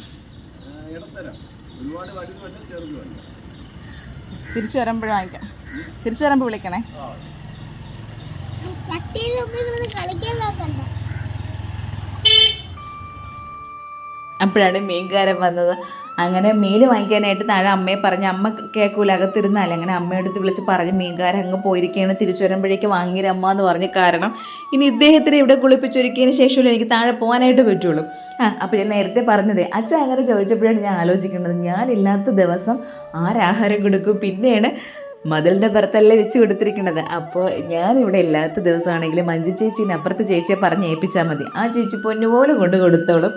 തിരിച്ചു വരുമ്പോഴും വാങ്ങിക്കാം, തിരിച്ചു വരുമ്പോൾ വിളിക്കണേ. അപ്പോഴാണ് മീൻകാരൻ വന്നത്. അങ്ങനെ മീൻ വാങ്ങിക്കാനായിട്ട് താഴെ അമ്മയെ പറഞ്ഞ്, അമ്മ കേൾക്കൂല അകത്തിരുന്നാലേ, അങ്ങനെ അമ്മയുടെ അടുത്ത് വിളിച്ച് പറഞ്ഞ് മീൻകാരൻ അങ്ങ് പോയിരിക്കുകയാണ്, തിരിച്ചു വരുമ്പോഴേക്ക് വാങ്ങിരമ്മ എന്ന് പറഞ്ഞ്. കാരണം ഇനി ഇദ്ദേഹത്തിന് ഇവിടെ കുളിപ്പിച്ചൊരുക്കിയതിന് ശേഷമല്ലേ എനിക്ക് താഴെ പോകാനായിട്ട് പറ്റുള്ളൂ. അപ്പോൾ ഞാൻ നേരത്തെ പറഞ്ഞതേ, അച്ഛൻ അങ്ങനെ ചോദിച്ചപ്പോഴാണ് ഞാൻ ആലോചിക്കേണ്ടത്, ഞാനില്ലാത്ത ദിവസം ആരാഹാരം കൊടുക്കും? പിന്നെയാണ് മതിലിൻ്റെ പുറത്തല്ലേ വെച്ച് കൊടുത്തിരിക്കുന്നത്. അപ്പോൾ ഞാനിവിടെ ഇല്ലാത്ത ദിവസമാണെങ്കിലും മഞ്ജു ചേച്ചീനെ അപ്പുറത്ത് ചേച്ചിയെ പറഞ്ഞ് ഏൽപ്പിച്ചാൽ മതി, ആ ചേച്ചി പൊന്നുപോലെ കൊണ്ട് കൊടുത്തോളും.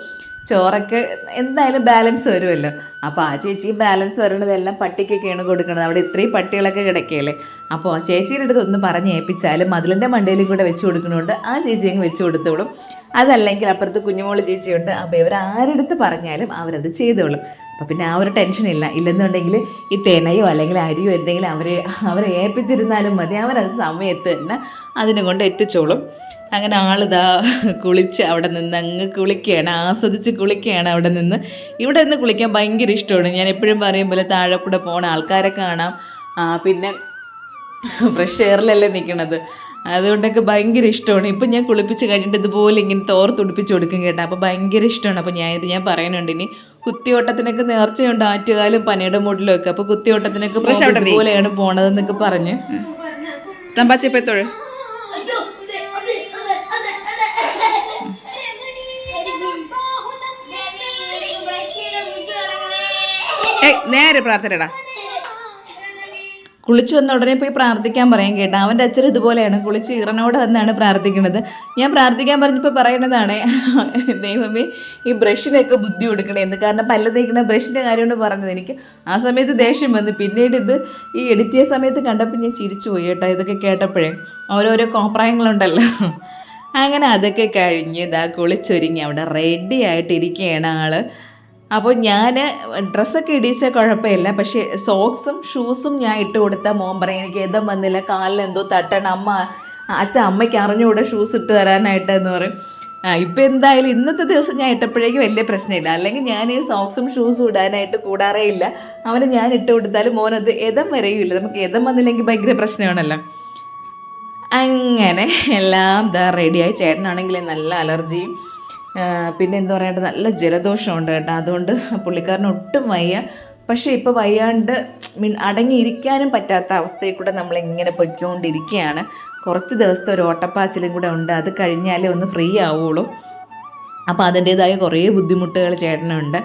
ചോറൊക്കെ എന്തായാലും ബാലൻസ് വരുമല്ലോ. അപ്പോൾ ആ ചേച്ചി ബാലൻസ് വരുന്നതെല്ലാം പട്ടിക്കൊക്കെയാണ് കൊടുക്കുന്നത്. അവിടെ ഇത്രയും പട്ടികളൊക്കെ കിടക്കുകയല്ലേ. അപ്പോൾ ആ ചേച്ചീൻ്റെ അടുത്ത് ഒന്ന് പറഞ്ഞ് ഏൽപ്പിച്ചാലും മതിലിൻ്റെ മണ്ടയിലും കൂടെ വെച്ച് കൊടുക്കണോണ്ട് ആ ചേച്ചി അങ്ങ് വെച്ച് കൊടുത്തോളും. അതല്ലെങ്കിൽ അപ്പുറത്ത് കുഞ്ഞുമോള് ചേച്ചിയുണ്ട്, അപ്പോൾ ഇവർ ആരെടുത്ത് പറഞ്ഞാലും അവരത് ചെയ്തോളും. അപ്പോൾ പിന്നെ ആ ഒരു ടെൻഷനില്ല. ഇല്ലെന്നുണ്ടെങ്കിൽ ഈ തേനയോ അല്ലെങ്കിൽ അരിയോ എന്തെങ്കിലും അവരെ ഏൽപ്പിച്ചിരുന്നാലും മതി, അവരത് സമയത്ത് തന്നെ അതിനെ കൊണ്ട് എത്തിച്ചോളും. അങ്ങനെ ആളിതാ കുളിച്ച് അവിടെ നിന്ന് അങ്ങ് കുളിക്കുകയാണ്, ആസ്വദിച്ച് കുളിക്കുകയാണ് അവിടെ നിന്ന്. ഇവിടെ നിന്ന് കുളിക്കാൻ ഭയങ്കര ഇഷ്ടമാണ്. ഞാൻ എപ്പോഴും പറയും പോലെ താഴെ കൂടെ പോകണം, ആൾക്കാരെ കാണാം, പിന്നെ ഫ്രഷ് എയറിലല്ലേ നിൽക്കണത്, അതുകൊണ്ടൊക്കെ ഭയങ്കര ഇഷ്ടമാണ്. ഇപ്പം ഞാൻ കുളിപ്പിച്ച് കഴിഞ്ഞിട്ട് ഇതുപോലെ ഇങ്ങനെ തോർത്തുടിപ്പിച്ച് കൊടുക്കും കേട്ടോ. അപ്പോൾ ഭയങ്കര ഇഷ്ടമാണ്. അപ്പോൾ ഞാൻ പറയുന്നുണ്ട്, ഇനി കുത്തിയോട്ടത്തിനൊക്കെ നേർച്ചയുണ്ട് ആറ്റുകാലും പനയുടെ മൂട്ടിലും ഒക്കെ. അപ്പോൾ കുത്തിയോട്ടത്തിനൊക്കെ ഇതുപോലെയാണ് പോണതെന്നൊക്കെ പറഞ്ഞ് തമ്പാച്ചിപ്പത്തോഴ് നേരെ പ്രാർത്ഥനടാ. കുളിച്ച് വന്ന ഉടനെ പോയി പ്രാർത്ഥിക്കാൻ പറയാൻ കേട്ടോ. അവൻ്റെ അച്ഛൻ ഇതുപോലെയാണ്, കുളിച്ച് ഇറനോട് വന്നാണ് പ്രാർത്ഥിക്കുന്നത്. ഞാൻ പ്രാർത്ഥിക്കാൻ പറഞ്ഞപ്പോൾ പറയുന്നതാണ്, ദൈവമേ ഈ ബ്രഷിനൊക്കെ ബുദ്ധി കൊടുക്കണേന്ന്. കാരണം പല്ല് തേക്കുന്ന ബ്രഷിൻ്റെ കാര്യമാണ് പറഞ്ഞത്. എനിക്ക് ആ സമയത്ത് ദേഷ്യം വന്നു. പിന്നീട് ഇത് ഈ എഡിറ്റ് ചെയ്ത സമയത്ത് കണ്ടപ്പോൾ ഞാൻ ചിരിച്ചു പോയി കേട്ടോ. ഇതൊക്കെ കേട്ടപ്പോഴേ ഓരോരോ കോപ്രായങ്ങളുണ്ടല്ലോ. അങ്ങനെ അതൊക്കെ കഴിഞ്ഞ് ഇതാ കുളിച്ചൊരുങ്ങി അവിടെ റെഡി ആയിട്ടിരിക്കുകയാണ് ആൾ. അപ്പോൾ ഞാൻ ഡ്രസ്സൊക്കെ ഇടിച്ചാൽ കുഴപ്പമില്ല, പക്ഷേ സോക്സും ഷൂസും ഞാൻ ഇട്ട് കൊടുത്താൽ മോൻ പറയും എനിക്ക് എതം വന്നില്ല, കാലിലെന്തോ തട്ടണം, അമ്മയ്ക്ക് അറിഞ്ഞുകൂടെ ഷൂസ് ഇട്ട് തരാനായിട്ട് എന്ന് പറയും. ഇപ്പോൾ എന്തായാലും ഇന്നത്തെ ദിവസം ഞാൻ ഇട്ടപ്പോഴേക്കും വലിയ പ്രശ്നമില്ല. അല്ലെങ്കിൽ ഞാൻ ഈ സോക്സും ഷൂസും ഇടാനായിട്ട് കൂടാറേ ഇല്ല. അവന് ഞാൻ ഇട്ട് കൊടുത്താലും മോനത് എതം വരെയുമില്ല. നമുക്ക് എതം വന്നില്ലെങ്കിൽ ഭയങ്കര പ്രശ്നമാണല്ലോ. അങ്ങനെ എല്ലാം ഇതാ റെഡിയായി. ചേട്ടനാണെങ്കിൽ നല്ല അലർജിയും പിന്നെ എന്താ പറയട്ടെ നല്ല ജലദോഷമുണ്ട് കേട്ടോ. അതുകൊണ്ട് പുള്ളിക്കാരന് ഒട്ടും വയ്യ. പക്ഷേ ഇപ്പോൾ വയ്യാണ്ട് അടങ്ങിയിരിക്കാനും പറ്റാത്ത അവസ്ഥയിൽ കൂടെ നമ്മളിങ്ങനെ പൊയ്ക്കൊണ്ടിരിക്കുകയാണ്. കുറച്ച് ദിവസത്തെ ഒരു ഓട്ടപ്പാച്ചിലും കൂടെ ഉണ്ട്, അത് കഴിഞ്ഞാലേ ഒന്ന് ഫ്രീ ആവുള്ളൂ. അപ്പോൾ അതിൻ്റേതായ കുറേ ബുദ്ധിമുട്ടുകൾ ചേട്ടനുണ്ട്.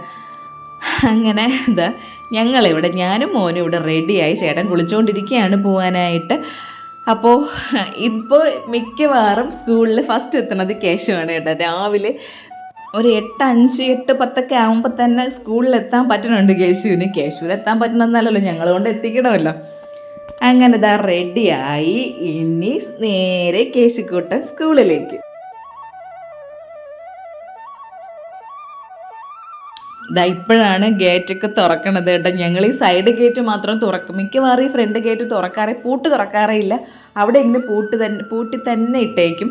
അങ്ങനെ എന്താ ഞങ്ങളിവിടെ ഞാനും മോനും ഇവിടെ റെഡിയായി. ചേട്ടൻ കുളിച്ചുകൊണ്ടിരിക്കുകയാണ് പോകാനായിട്ട്. അപ്പോൾ ഇപ്പോൾ മിക്കവാറും സ്കൂളിൽ ഫസ്റ്റ് എത്തുന്നത് കേശുവാണ് കേട്ടോ. രാവിലെ ഒരു 8:05, 8:10 ആകുമ്പോൾ തന്നെ സ്കൂളിലെത്താൻ പറ്റണുണ്ട് കേശുവിന്. കേശുവിലെത്താൻ പറ്റണമെന്നല്ലല്ലോ, ഞങ്ങൾ കൊണ്ട് എത്തിക്കണമല്ലോ. അങ്ങനെ ഇതാ റെഡിയായി. ഇനി നേരെ കേശുക്കൂട്ടൻ സ്കൂളിലേക്ക്. ഇതാ ഇപ്പോഴാണ് ഗേറ്റൊക്കെ തുറക്കണത് കേട്ടോ. ഞങ്ങൾ ഈ സൈഡ് ഗേറ്റ് മാത്രം തുറക്കും, മിക്കവാറും ഈ ഫ്രണ്ട് ഗേറ്റ് പൂട്ട് തുറക്കാറേ ഇല്ല. അവിടെ ഇങ്ങനെ പൂട്ടി തന്നെ ഇട്ടേക്കും.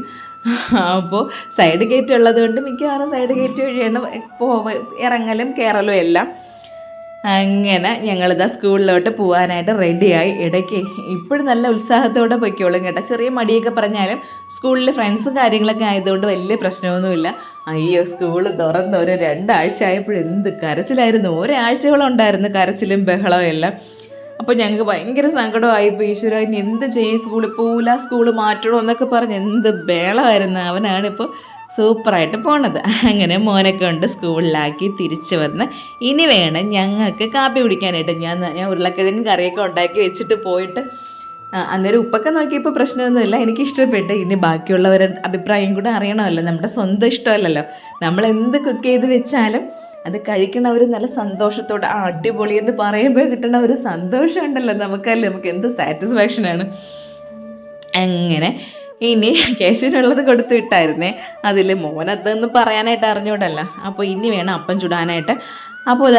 അപ്പോൾ സൈഡ് ഗേറ്റ് ഉള്ളത് കൊണ്ട് മിക്കവാറും സൈഡ് ഗേറ്റ് വഴിയാണ് ഇറങ്ങലും കയറലും എല്ലാം. അങ്ങനെ ഞങ്ങളിതാ സ്കൂളിലോട്ട് പോകാനായിട്ട് റെഡിയായി. ഇടയ്ക്ക് ഇപ്പോഴും നല്ല ഉത്സാഹത്തോടെ പൊയ്ക്കോളും കേട്ടോ. ചെറിയ മടിയൊക്കെ പറഞ്ഞാലും സ്കൂളിൽ ഫ്രണ്ട്സും കാര്യങ്ങളൊക്കെ ആയതുകൊണ്ട് വലിയ പ്രശ്നമൊന്നുമില്ല. അയ്യോ, സ്കൂൾ തുറന്ന് ഒരു 2 ആഴ്ച ആയപ്പോഴും എന്ത് കരച്ചിലായിരുന്നു. ഒരാഴ്ചകളുണ്ടായിരുന്നു കരച്ചിലും ബഹളവും എല്ലാം. അപ്പോൾ ഞങ്ങൾക്ക് ഭയങ്കര സങ്കടമായിപ്പോൾ. ഈശ്വര, ഇനി എന്ത് ചെയ്യും, സ്കൂളിൽ പോകില്ല, സ്കൂൾ മാറ്റണോ എന്നൊക്കെ പറഞ്ഞ് എന്ത് ബഹളമായിരുന്നു. അവനാണിപ്പോൾ സൂപ്പറായിട്ട് പോണത്. അങ്ങനെ മോനെ കൊണ്ട് സ്കൂളിലാക്കി തിരിച്ച് വന്ന് ഇനി വേണം ഞങ്ങൾക്ക് കാപ്പി കുടിക്കാനായിട്ട്. ഞാൻ ഉരുളക്കിഴങ്ങ് കറിയൊക്കെ ഉണ്ടാക്കി വെച്ചിട്ട് പോയിട്ട് അന്നേരം ഉപ്പൊക്കെ നോക്കിയപ്പോൾ പ്രശ്നമൊന്നുമില്ല, എനിക്കിഷ്ടപ്പെട്ടു. ഇനി ബാക്കിയുള്ളവരുടെ അഭിപ്രായം കൂടെ അറിയണമല്ലോ, നമ്മുടെ സ്വന്തം ഇഷ്ടമല്ലല്ലോ. നമ്മൾ എന്ത് കുക്ക് ചെയ്ത് വെച്ചാലും അത് കഴിക്കണവർ നല്ല സന്തോഷത്തോടെ അടിപൊളി എന്ന് പറയുമ്പോൾ കിട്ടണ ഒരു സന്തോഷം ഉണ്ടല്ലോ നമുക്കല്ലേ, നമുക്ക് എന്ത് സാറ്റിസ്ഫാക്ഷനാണ്. അങ്ങനെ ഇനി കേശുവിനുള്ളത് കൊടുത്തു വിട്ടായിരുന്നേ. അതിൽ മോനതെന്ന് പറയാനായിട്ട് അറിഞ്ഞൂടല്ലോ. അപ്പോൾ ഇനി വേണം അപ്പം ചുടാനായിട്ട്. അപ്പോൾ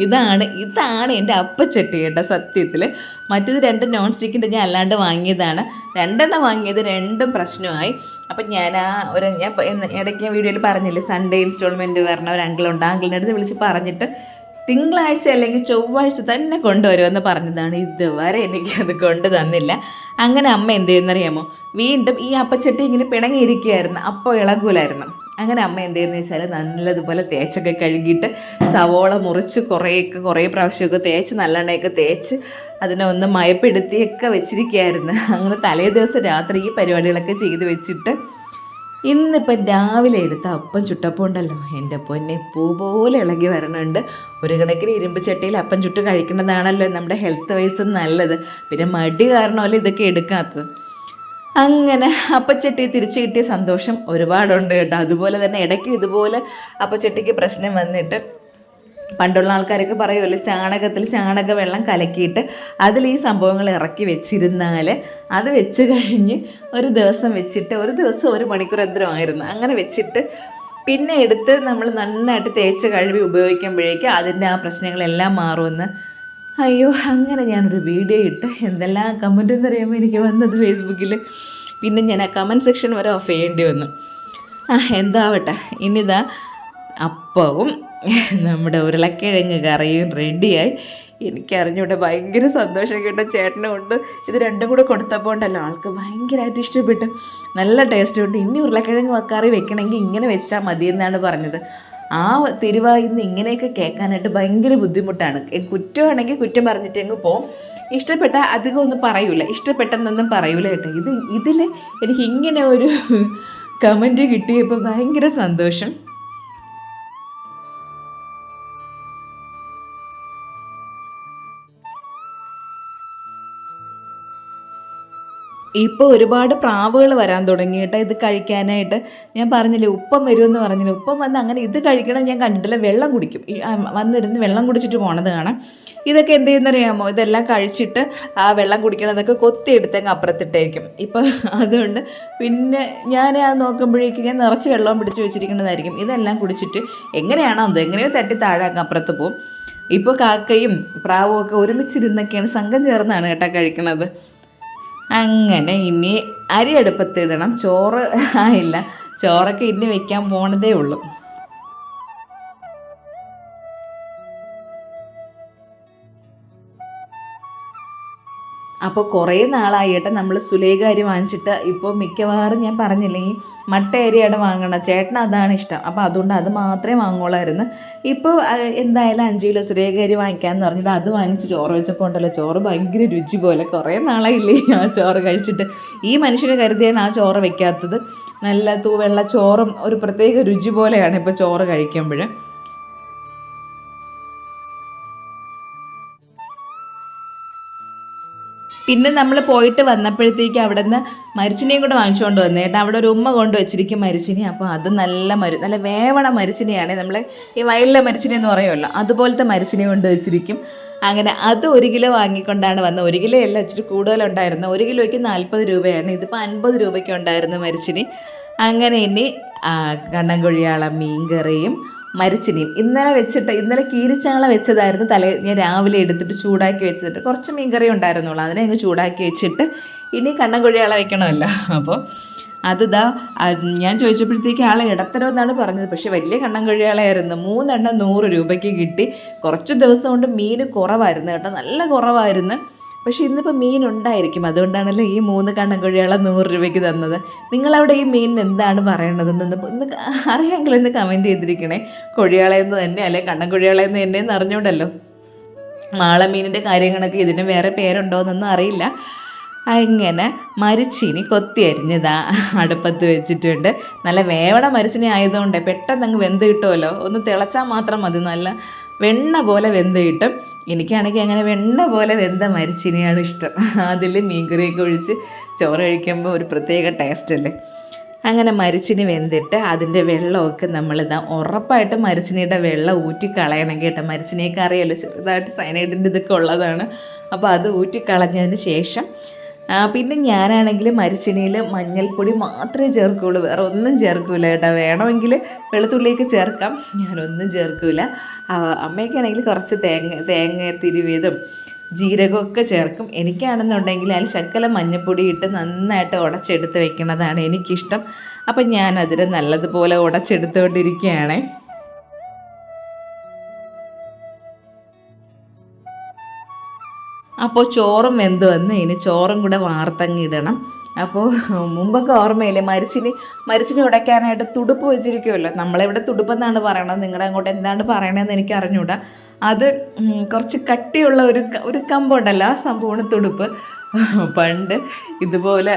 ഇതാണ് എൻ്റെ അപ്പച്ചട്ടി കേട്ടോ സത്യത്തിൽ. മറ്റേത് 2 നോൺ സ്റ്റിക്കിൻ്റെ ഞാൻ അല്ലാണ്ട് വാങ്ങിയതാണ്. 2 വാങ്ങിയത് 2 പ്രശ്നമായി. അപ്പം ഞാൻ ഇടയ്ക്ക് വീഡിയോയിൽ പറഞ്ഞില്ലേ, സൺഡേ ഇൻസ്റ്റാൾമെൻറ്റ് വരണ ഒരു അങ്കിളുണ്ട്. ആ അങ്കിളിൻ്റെ അടുത്ത് വിളിച്ച് പറഞ്ഞിട്ട് തിങ്കളാഴ്ച അല്ലെങ്കിൽ ചൊവ്വാഴ്ച തന്നെ കൊണ്ടുവരുമെന്ന് പറഞ്ഞതാണ്. ഇതുവരെ എനിക്കത് കൊണ്ടു തന്നില്ല. അങ്ങനെ അമ്മ എന്ത് ചെയ്യുന്നറിയാമോ, വീണ്ടും ഈ അപ്പച്ചട്ടി ഇങ്ങനെ പിണങ്ങിയിരിക്കുകയായിരുന്നു. അപ്പോൾ ഇളകൂലായിരുന്നു. അങ്ങനെ അമ്മ എന്ത് ചെയ്യുന്നത് വെച്ചാൽ നല്ലതുപോലെ തേച്ചൊക്കെ കഴുകിയിട്ട് സവോള മുറിച്ച് കുറേ പ്രാവശ്യമൊക്കെ തേച്ച് നല്ലെണ്ണയൊക്കെ തേച്ച് അതിനെ ഒന്ന് മയപ്പെടുത്തിയൊക്കെ വെച്ചിരിക്കുകയായിരുന്നു. അങ്ങനെ തലേ ദിവസം രാത്രി ഈ പരിപാടികളൊക്കെ ചെയ്ത് വെച്ചിട്ട് ഇന്നിപ്പം രാവിലെ എടുത്ത അപ്പം ചുട്ടപ്പം ഉണ്ടല്ലോ, എൻ്റെ പൊന്നെ പൂ പോലെ ഇളകി വരണുണ്ട്. ഒരു കണക്കിന് ഇരുമ്പ് ചട്ടിയിൽ അപ്പം ചുട്ട് കഴിക്കുന്നതാണല്ലോ നമ്മുടെ ഹെൽത്ത് വൈസ് നല്ലത്. പിന്നെ മടി കാരണമല്ലോ ഇതൊക്കെ എടുക്കാത്തത്. അങ്ങനെ അപ്പച്ചട്ടി തിരിച്ചു കിട്ടിയ സന്തോഷം ഒരുപാടുണ്ട് കേട്ടോ. അതുപോലെ തന്നെ ഇടയ്ക്ക് ഇതുപോലെ അപ്പച്ചട്ടിക്ക് പ്രശ്നം വന്നിട്ട് പണ്ടുള്ള ആൾക്കാരൊക്കെ പറയുമല്ലോ, ചാണകത്തിൽ ചാണക വെള്ളം കലക്കിയിട്ട് അതിൽ ഈ സംഭവങ്ങൾ ഇറക്കി വെച്ചിരുന്നാൽ അത് വെച്ച് കഴിഞ്ഞ് ഒരു ദിവസം വെച്ചിട്ട് ഒരു ദിവസം 1 മണിക്കൂർ എന്തരമായിരുന്നു അങ്ങനെ വെച്ചിട്ട് പിന്നെ എടുത്ത് നമ്മൾ നന്നായിട്ട് തേച്ച് കഴുകി ഉപയോഗിക്കുമ്പോഴേക്കും അതിൻ്റെ ആ പ്രശ്നങ്ങളെല്ലാം മാറുമെന്ന്. അയ്യോ, അങ്ങനെ ഞാനൊരു വീഡിയോ ഇട്ട് എന്തെല്ലാം കമൻ്റ് എന്നറിയാമോ എനിക്ക് വന്നത് ഫേസ്ബുക്കിൽ. പിന്നെ ഞാൻ ആ കമൻറ്റ് സെക്ഷൻ വരെ ഓഫ് ചെയ്യേണ്ടി വന്നു. എന്താവട്ടെ, ഇനിതാ അപ്പവും നമ്മുടെ ഉരുളക്കിഴങ്ങ് കറിയും റെഡിയായി. എനിക്കറിഞ്ഞൂടെ ഭയങ്കര സന്തോഷം കേട്ടോ. ചേട്ടനും ഉണ്ട്. ഇത് 2 കൂടെ കൊടുത്തപ്പോൾ ഉണ്ടല്ലോ ആൾക്ക് ഭയങ്കരമായിട്ട് ഇഷ്ടപ്പെട്ടു. നല്ല ടേസ്റ്റ് ഉണ്ട്. ഇനി ഉരുളക്കിഴങ്ങ് കറി വെക്കണമെങ്കിൽ ഇങ്ങനെ വെച്ചാൽ മതി എന്നാണ് പറഞ്ഞത്. ആ തിരുവായിൽ നിന്ന് ഇങ്ങനെയൊക്കെ കേൾക്കാനായിട്ട് ഭയങ്കര ബുദ്ധിമുട്ടാണ്. കുറ്റമാണെങ്കിൽ കുറ്റം പറഞ്ഞിട്ട് അങ്ങ് പോവും. ഇഷ്ടപ്പെട്ട അധികം ഒന്നും പറയൂല, ഇഷ്ടപ്പെട്ടെന്നൊന്നും പറയൂല കേട്ടോ. ഇതിൽ എനിക്ക് ഇങ്ങനെ ഒരു കമൻറ്റ് കിട്ടിയപ്പോൾ ഭയങ്കര സന്തോഷം. ഇപ്പോൾ ഒരുപാട് പ്രാവുകൾ വരാൻ തുടങ്ങി കേട്ടോ ഇത് കഴിക്കാനായിട്ട്. ഞാൻ പറഞ്ഞില്ലേ ഉപ്പം വരുമെന്ന് പറഞ്ഞില്ലേ, ഉപ്പം വന്ന് അങ്ങനെ ഇത് കഴിക്കണം ഞാൻ കണ്ടിട്ടില്ല. വെള്ളം കുടിക്കും, വന്നിരുന്ന് വെള്ളം കുടിച്ചിട്ട് പോണത് കാണാം. ഇതൊക്കെ എന്ത് ചെയ്യുന്നറിയാമോ, ഇതെല്ലാം കഴിച്ചിട്ട് ആ വെള്ളം കുടിക്കണതൊക്കെ കൊത്തിയെടുത്തങ്ങ് അപ്പുറത്തിട്ടേക്കും. ഇപ്പം അതുകൊണ്ട് പിന്നെ ഞാൻ അത് നോക്കുമ്പോഴേക്കും ഞാൻ നിറച്ച് വെള്ളം പിടിച്ച് വെച്ചിരിക്കുന്നതായിരിക്കും. ഇതെല്ലാം കുടിച്ചിട്ട് എങ്ങനെയാണോ എന്തോ എങ്ങനെയോ തട്ടി താഴാക്കാൻ അപ്പുറത്ത് പോവും. ഇപ്പോൾ കാക്കയും പ്രാവും ഒക്കെ ഒരുമിച്ചിരുന്നൊക്കെയാണ്, സംഘം ചേർന്നാണ് കേട്ടോ കഴിക്കണത്. അങ്ങനെ ഇനി അരി അടുപ്പത്തിടണം. ചോറ് ആയില്ല, ചോറൊക്കെ ഇനി വെക്കാൻ പോണതേ ഉള്ളൂ. അപ്പോൾ കുറേ നാളായിട്ട് നമ്മൾ സുലേഖ അരി വാങ്ങിച്ചിട്ട് ഇപ്പോൾ മിക്കവാറും ഞാൻ പറഞ്ഞില്ലേ ഈ മട്ട അരിയാണ് വാങ്ങണം. ചേട്ടന് അതാണ് ഇഷ്ടം. അപ്പോൾ അതുകൊണ്ട് അത് മാത്രമേ വാങ്ങുള്ളായിരുന്നു. ഇപ്പോൾ എന്തായാലും 5 കിലോ സുലേഖ അരി വാങ്ങിക്കാമെന്ന് പറഞ്ഞിട്ട് അത് വാങ്ങിച്ച് ചോറ് വെച്ചപ്പോൾ ഉണ്ടല്ലോ, ചോറ് ഭയങ്കര രുചി പോലെ. കുറേ നാളായില്ലേ ആ ചോറ് കഴിച്ചിട്ട്. ഈ മനുഷ്യന് കരുതിയാണ് ആ ചോറ് വെക്കാത്തത്. നല്ല തൂവെള്ള ചോറും ഒരു പ്രത്യേക രുചി പോലെയാണ് ഇപ്പോൾ ചോറ് കഴിക്കുമ്പോൾ. പിന്നെ നമ്മൾ പോയിട്ട് വന്നപ്പോഴത്തേക്ക് അവിടെ നിന്ന് മരിച്ചിനെയും കൂടെ വാങ്ങിച്ചുകൊണ്ട് വന്നു കേട്ടോ. അവിടെ ഒരു ഉമ്മ കൊണ്ട് വെച്ചിരിക്കും മരിച്ചിനെ. അപ്പോൾ അത് നല്ല വേവണ മരിച്ചിനെയാണ്. നമ്മൾ ഈ വയലിലെ മരിച്ചിനെ എന്ന് പറയുമല്ലോ, അതുപോലത്തെ മരിച്ചിനെ കൊണ്ട് വെച്ചിരിക്കും. അങ്ങനെ അത് 1 കിലോ വാങ്ങിക്കൊണ്ടാണ് വന്നത്. 1 കിലോ അല്ല, ഇച്ചിരി കൂടുതലുണ്ടായിരുന്നു. 1 കിലോയ്ക്ക് 40 രൂപയാണ്. ഇതിപ്പോൾ 50 രൂപയ്ക്ക് ഉണ്ടായിരുന്നു മരിച്ചിനി. അങ്ങനെ ഇനി കണ്ണൻകൊഴിയാളം മീൻകറിയും മരിച്ചിനിയും ഇന്നലെ കീരിച്ചാള വെച്ചതായിരുന്നു. ഞാൻ രാവിലെ എടുത്തിട്ട് ചൂടാക്കി വെച്ചിട്ട് കുറച്ച് മീൻകറി ഉണ്ടായിരുന്നുള്ളൂ, അതിനെ അങ്ങ് ചൂടാക്കി വെച്ചിട്ട് ഇനി കണ്ണൻകൊഴിയാള വെക്കണമല്ലോ. അപ്പോൾ അതിതാ ഞാൻ ചോദിച്ചപ്പോഴത്തേക്ക് ആളെ ഇടത്തരം എന്നാണ് പറഞ്ഞത്. പക്ഷെ വലിയ കണ്ണൻ കൊഴിയാളായിരുന്നു. 3 എണ്ണം 100 രൂപയ്ക്ക് കിട്ടി. കുറച്ച് ദിവസം കൊണ്ട് മീൻ കുറവായിരുന്നു കേട്ടോ, നല്ല കുറവായിരുന്നു. പക്ഷെ ഇന്നിപ്പോൾ മീൻ ഉണ്ടായിരിക്കും, അതുകൊണ്ടാണല്ലോ ഈ 3 കണ്ണൻ കൊഴിയാള 100 രൂപയ്ക്ക് തന്നത്. നിങ്ങളവിടെ ഈ മീനിന് എന്താണ് പറയണതെന്ന് ഇന്ന് അറിയാമെങ്കിൽ ഇന്ന് കമൻറ്റ് ചെയ്തിരിക്കണേ. കൊഴിയാളയെന്ന് തന്നെ അല്ലെ കണ്ണൻ കൊഴിയാളയെന്ന് തന്നെ എന്ന് അറിഞ്ഞോണ്ടല്ലോ. മാളമീനിൻ്റെ കാര്യങ്ങളൊക്കെ ഇതിന് വേറെ പേരുണ്ടോയെന്നൊന്നും അറിയില്ല. അങ്ങനെ മരിച്ചിനി കൊത്തി അരിഞ്ഞതാ അടുപ്പത്ത് വെച്ചിട്ടുണ്ട്. നല്ല വേവണ മരിച്ചിനി ആയതുകൊണ്ട് പെട്ടെന്ന് അങ്ങ് വെന്ത് കിട്ടുമല്ലോ, ഒന്ന് തിളച്ചാൽ മാത്രം മതി, നല്ല വെണ്ണ പോലെ വെന്ത് കിട്ടും. എനിക്കാണെങ്കിൽ അങ്ങനെ വെണ്ണ പോലെ വെന്ത മരിച്ചിനിയാണ് ഇഷ്ടം. അതിൽ മീൻകറിയൊക്കെ ഒഴിച്ച് ചോറ് കഴിക്കുമ്പോൾ ഒരു പ്രത്യേക ടേസ്റ്റ് അല്ലേ. അങ്ങനെ മരിച്ചിനി വെന്തിട്ട് അതിൻ്റെ വെള്ളമൊക്കെ നമ്മളിതാ ഉറപ്പായിട്ടും മരിച്ചിനിയുടെ വെള്ളം ഊറ്റിക്കളയണം കേട്ടോ. മരിച്ചിനിയൊക്കെ അറിയാമല്ലോ, ചെറുതായിട്ട് സൈനൈഡിൻ്റെ ഇതൊക്കെ ഉള്ളതാണ്. അപ്പോൾ അത് ഊറ്റിക്കളഞ്ഞതിന് ശേഷം പിന്നെ ഞാനാണെങ്കിൽ മരിച്ചിനിയിൽ മഞ്ഞൾപ്പൊടി മാത്രമേ ചേർക്കുകയുള്ളൂ, വേറെ ഒന്നും ചേർക്കില്ല കേട്ടോ. വേണമെങ്കിൽ വെളുത്തുള്ളിയൊക്കെ ചേർക്കാം, ഞാനൊന്നും ചേർക്കില്ല. അമ്മയ്ക്കാണെങ്കിൽ കുറച്ച് തേങ്ങ തിരുവിയതും ജീരകമൊക്കെ ചേർക്കും. എനിക്കാണെന്നുണ്ടെങ്കിൽ അതിൽ ശകലം മഞ്ഞൾപ്പൊടി ഇട്ട് നന്നായിട്ട് ഉടച്ചെടുത്ത് വെക്കുന്നതാണ് എനിക്കിഷ്ടം. അപ്പം ഞാനതിൽ നല്ലതുപോലെ ഉടച്ചെടുത്തുകൊണ്ടിരിക്കുകയാണേ. അപ്പോൾ ചോറും വെന്ത് വന്ന് ഇനി ചോറും കൂടെ വാർത്തങ്ങിടണം. അപ്പോൾ മുമ്പൊക്കെ ഓർമ്മയില്ലേ, മരിച്ചിനി ഉടയ്ക്കാനായിട്ട് തുടുപ്പ് വെച്ചിരിക്കുമല്ലോ. നമ്മളിവിടെ തുടുപ്പെന്നാണ് പറയണത്, നിങ്ങളുടെ അങ്ങോട്ട് എന്താണ് പറയണതെന്ന് എനിക്ക് അറിഞ്ഞൂടാ. അത് കുറച്ച് കട്ടിയുള്ള ഒരു കമ്പുണ്ടല്ലോ, ആ സംഭവമാണ് തുടുപ്പ്. പണ്ട് ഇതുപോലെ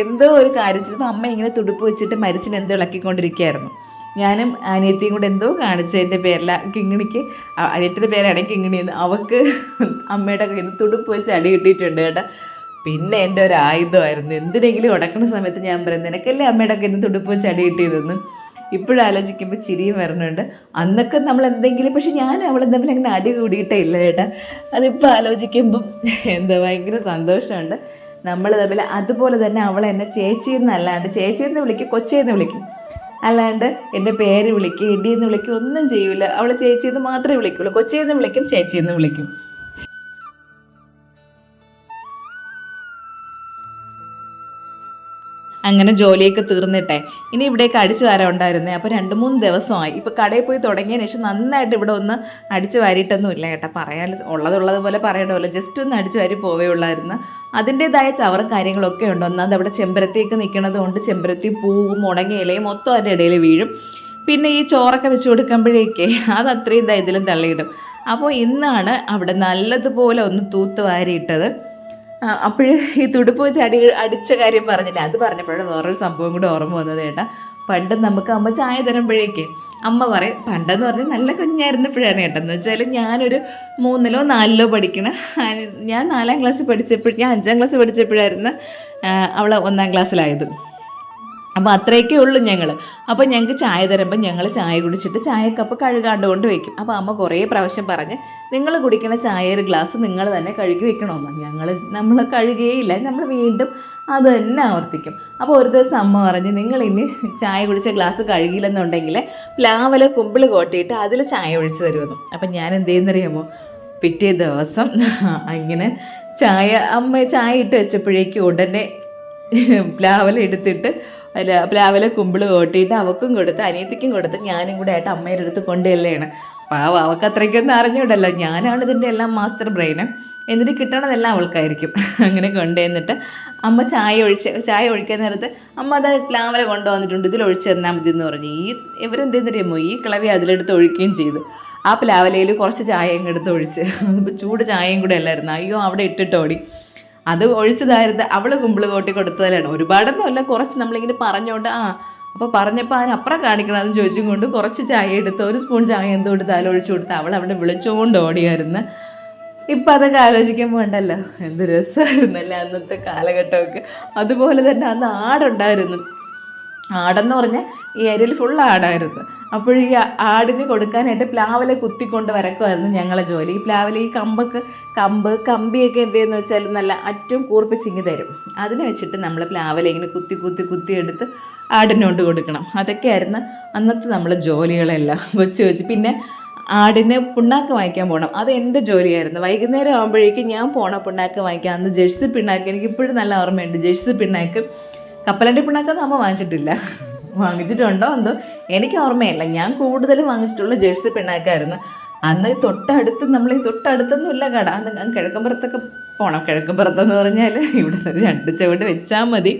എന്തോ ഒരു കാര്യം ചെയ്തപ്പോൾ അമ്മ ഇങ്ങനെ തുടുപ്പ് വെച്ചിട്ട് മരിച്ചിന് എന്തോ ഇളക്കിക്കൊണ്ടിരിക്കുകയായിരുന്നു. ഞാനും അനിയത്തിയും കൂടെ എന്തോ കാണിച്ചതിൻ്റെ പേരില കിങ്ങിണിക്ക്, അനിയത്തിൻ്റെ പേരാണ് കിങ്ങിണിയെന്ന്, അവൾക്ക് അമ്മയുടെ കയ്യിൽ നിന്ന് തുടുപ്പ് വെച്ച് അടി കിട്ടിയിട്ടുണ്ട് കേട്ടോ. പിന്നെ എൻ്റെ ഒരു ആയുധമായിരുന്നു, എന്തിനെങ്കിലും ഉടക്കുന്ന സമയത്ത് ഞാൻ പറയും, നിനക്കല്ലേ അമ്മയുടെ കയ്യിൽ നിന്ന് തുടുപ്പ് വെച്ച് അടി കിട്ടിയതെന്ന്. ഇപ്പോഴാലോചിക്കുമ്പോൾ ചിരിയും വരുന്നുണ്ട്. അന്നൊക്കെ നമ്മൾ എന്തെങ്കിലും, പക്ഷെ ഞാൻ അവളെ തമ്മിൽ അങ്ങനെ അടി കൂടിയിട്ടേ ഇല്ല കേട്ടോ. അതിപ്പോൾ ആലോചിക്കുമ്പം എന്താ ഭയങ്കര സന്തോഷമുണ്ട്. നമ്മൾ തമ്മിൽ അതുപോലെ തന്നെ അവൾ എന്നെ ചേച്ചിയെന്നല്ലാണ്ട്, ചേച്ചിയെന്ന് വിളിക്കും, കൊച്ചേന്ന് വിളിക്കും, അല്ലാണ്ട് എൻ്റെ പേര് വിളിക്കും, ഇടിയെന്ന് വിളിക്കും, ഒന്നും ചെയ്യൂല. അവൾ ചേച്ചിയെന്ന് മാത്രമേ വിളിക്കുള്ളൂ. കൊച്ചേന്ന് വിളിക്കും, ചേച്ചിയെന്ന് വിളിക്കും. അങ്ങനെ ജോലിയൊക്കെ തീർന്നിട്ടെ ഇനി ഇവിടേക്ക് അടിച്ചു വാരാൻ ഉണ്ടായിരുന്നേ. അപ്പോൾ 2-3 ദിവസമായി. ഇപ്പോൾ കടയിൽ പോയി തുടങ്ങിയതിന് ശേഷം നന്നായിട്ട് ഇവിടെ ഒന്ന് അടിച്ചു വാരിയിട്ടൊന്നും ഇല്ല കേട്ടോ. പറയാൻ ഉള്ളതുപോലെ പറയണമല്ലോ, ജസ്റ്റ് ഒന്ന് അടിച്ചു വാരി പോവേ ഉള്ളായിരുന്നു. അതിൻ്റേതായ ചവറും കാര്യങ്ങളൊക്കെ ഉണ്ട്. ഒന്നാമത് അവിടെ ചെമ്പരത്തിയൊക്കെ നിൽക്കുന്നത് കൊണ്ട് ചെമ്പരത്തി പൂവും ഉണങ്ങിയ ഇലയും മൊത്തം അതിൻ്റെ ഇടയിൽ വീഴും. പിന്നെ ഈ ചോറൊക്കെ വെച്ച് കൊടുക്കുമ്പോഴേക്കേ അത് അത്രയും ഇതിലും തള്ളിയിടും. അപ്പോൾ ഇന്നാണ് അവിടെ നല്ലതുപോലെ ഒന്ന് തൂത്ത് വാരിയിട്ടത്. അപ്പോഴ് ഈ തുടുപ്പ് വെച്ച് അടിച്ച കാര്യം പറഞ്ഞില്ല, അത് പറഞ്ഞപ്പോഴാണ് വേറൊരു സംഭവം കൂടെ ഓർമ്മ വന്നത് കേട്ടോ. പണ്ട് നമുക്ക് അമ്മ ചായ തരുമ്പോഴേക്ക് അമ്മ പറയും, പണ്ടെന്ന് പറഞ്ഞാൽ നല്ല കുഞ്ഞായിരുന്നപ്പോഴാണ് കേട്ടോ, എന്ന് വെച്ചാൽ ഞാനൊരു 3-ലോ 4-ലോ പഠിക്കണ, ഞാൻ 4-ാം ക്ലാസ്സിൽ പഠിച്ചപ്പോൾ, ഞാൻ 5-ാം ക്ലാസ്സിൽ പഠിച്ചപ്പോഴായിരുന്നു അവൾ 1-ാം ക്ലാസ്സിലായത്. അപ്പോൾ അത്രയൊക്കെ ഉള്ളൂ ഞങ്ങൾ. അപ്പോൾ ഞങ്ങൾക്ക് ചായ തരുമ്പോൾ ഞങ്ങൾ ചായ കുടിച്ചിട്ട് ചായക്കപ്പ് കഴുകാണ്ട് കൊണ്ട് വയ്ക്കും. അപ്പോൾ അമ്മ കുറേ പ്രാവശ്യം പറഞ്ഞ്, നിങ്ങൾ കുടിക്കുന്ന ചായ ഒരു ഗ്ലാസ് നിങ്ങൾ തന്നെ കഴുകി വെക്കണമെന്ന്. നമ്മൾ കഴുകുകയില്ല, നമ്മൾ വീണ്ടും അത് തന്നെ ആവർത്തിക്കും. അപ്പോൾ ഒരു ദിവസം അമ്മ പറഞ്ഞ്, നിങ്ങൾ ഇനി ചായ കുടിച്ച ഗ്ലാസ് കഴുകിയില്ലെന്നുണ്ടെങ്കിൽ പ്ലാവില കുമ്പിൾ കോട്ടിയിട്ട് അതിൽ ചായ ഒഴിച്ച് തരുമെന്ന്. അപ്പം ഞാൻ എന്ത് ചെയ്യുന്നറിയാമോ, പിറ്റേ ദിവസം അങ്ങനെ അമ്മ ചായ ഇട്ട് വെച്ചപ്പോഴേക്കും ഉടനെ പ്ലാവില എടുത്തിട്ട് പ്ലാവില കുമ്പിൾ കോട്ടിയിട്ട് അവൾക്കും കൊടുത്ത് അനിയത്തിക്കും കൊടുത്ത് ഞാനും കൂടെ ആയിട്ട് അമ്മയുടെ അടുത്ത് കൊണ്ടുവല്ലാണ്. പാവ, അവൾക്ക് അത്രയ്ക്കൊന്നും അറിഞ്ഞൂടല്ലോ, ഞാനാണ് ഇതിൻ്റെ എല്ലാം മാസ്റ്റർ ബ്രെയിന്. എന്നിട്ട് കിട്ടണതെല്ലാം അവൾക്കായിരിക്കും. അങ്ങനെ കൊണ്ടുവന്നിട്ട് അമ്മ ചായ ഒഴിക്കാൻ നേരത്ത് അമ്മ അത് പ്ലാവില കൊണ്ടുവന്നിട്ടുണ്ട്, ഇതിലൊഴിച്ച് തന്നാൽ മതി എന്ന് പറഞ്ഞു. ഇവരെന്തെന്നറിയുമോ, ഈ കിളവി അതിലെടുത്ത് ഒഴിക്കുകയും ചെയ്തു. ആ പ്ലാവിലയിൽ കുറച്ച് ചായയും എടുത്ത് ഒഴിച്ച്, ചൂട് ചായയും കൂടെ അല്ലായിരുന്നു. അയ്യോ, അവിടെ ഇട്ടിട്ടോടി. അത് ഒഴിച്ചതായിരുന്നു അവൾ കുമ്പിൾ കോട്ടി കൊടുത്തതിലാണ്. ഒരുപാടൊന്നും അല്ല, കുറച്ച് നമ്മളിങ്ങനെ പറഞ്ഞുകൊണ്ട് അപ്പോൾ പറഞ്ഞപ്പോൾ അതിനപ്പുറം കാണിക്കണം അതെന്ന് ചോദിച്ചും കൊണ്ട് കുറച്ച് ചായ എടുത്ത് 1 സ്പൂൺ ചായ എന്തോ എടുത്ത് അതിലൊഴിച്ചു കൊടുത്ത് അവൾ അവിടെ വിളിച്ചുകൊണ്ട് ഓടിയായിരുന്നു. ഇപ്പം അതൊക്കെ ആലോചിക്കുമ്പോൾ ഉണ്ടല്ലോ, എന്ത് രസമായിരുന്നല്ലേ അന്നത്തെ കാലഘട്ടമൊക്കെ. അതുപോലെ തന്നെ അന്ന് ആടുണ്ടായിരുന്നു. ആടെന്ന് പറഞ്ഞാൽ ഈ ഏരിയയിൽ ഫുൾ ആടായിരുന്നു. അപ്പോൾ ഈ ആടിന് കൊടുക്കാനായിട്ട് പ്ലാവില കുത്തിക്കൊണ്ട് വരക്കുമായിരുന്നു ഞങ്ങളെ ജോലി. ഈ പ്ലാവില ഈ കമ്പിയൊക്കെ എന്ത് ചെയ്യുന്ന വെച്ചാൽ നല്ല അറ്റവും കൂർപ്പിച്ചിങ്ങി തരും. അതിനെ വെച്ചിട്ട് നമ്മൾ പ്ലാവില ഇങ്ങനെ കുത്തി എടുത്ത് ആടിനോണ്ട് കൊടുക്കണം. അതൊക്കെയായിരുന്നു അന്നത്തെ നമ്മളെ ജോലികളെല്ലാം വെച്ച്. പിന്നെ ആടിന് പിണ്ണാക്ക് വാങ്ങിക്കാൻ പോകണം, അത് എൻ്റെ ജോലിയായിരുന്നു. വൈകുന്നേരം ആകുമ്പോഴേക്കും ഞാൻ പോകണം പിണ്ണാക്ക് വാങ്ങിക്കാം. അന്ന് ജേഴ്സി പിണ്ണാക്ക്, എനിക്കിപ്പോഴും നല്ല ഓർമ്മയുണ്ട്. ജേഴ്സി പിണ്ണാക്ക് കപ്പലണ്ടി പിണ്ണാക്കൊന്നും അമ്മ വാങ്ങിച്ചിട്ടില്ല. വാങ്ങിച്ചിട്ടുണ്ടോ എന്തോ എനിക്ക് ഓർമ്മയില്ല. ഞാൻ കൂടുതലും വാങ്ങിച്ചിട്ടുള്ള ജേഴ്സി പിണ്ണാക്കായിരുന്നു. അന്ന് തൊട്ടടുത്ത് നമ്മൾ ഈ തൊട്ടടുത്തൊന്നുമില്ല കട. അന്ന് കിഴക്കമ്പുറത്തൊക്കെ പോകണം. കിഴക്കമ്പുറത്തെന്ന് പറഞ്ഞാൽ ഇവിടെ നിന്ന് 2 ചുവട് വെച്ചാൽ മതി.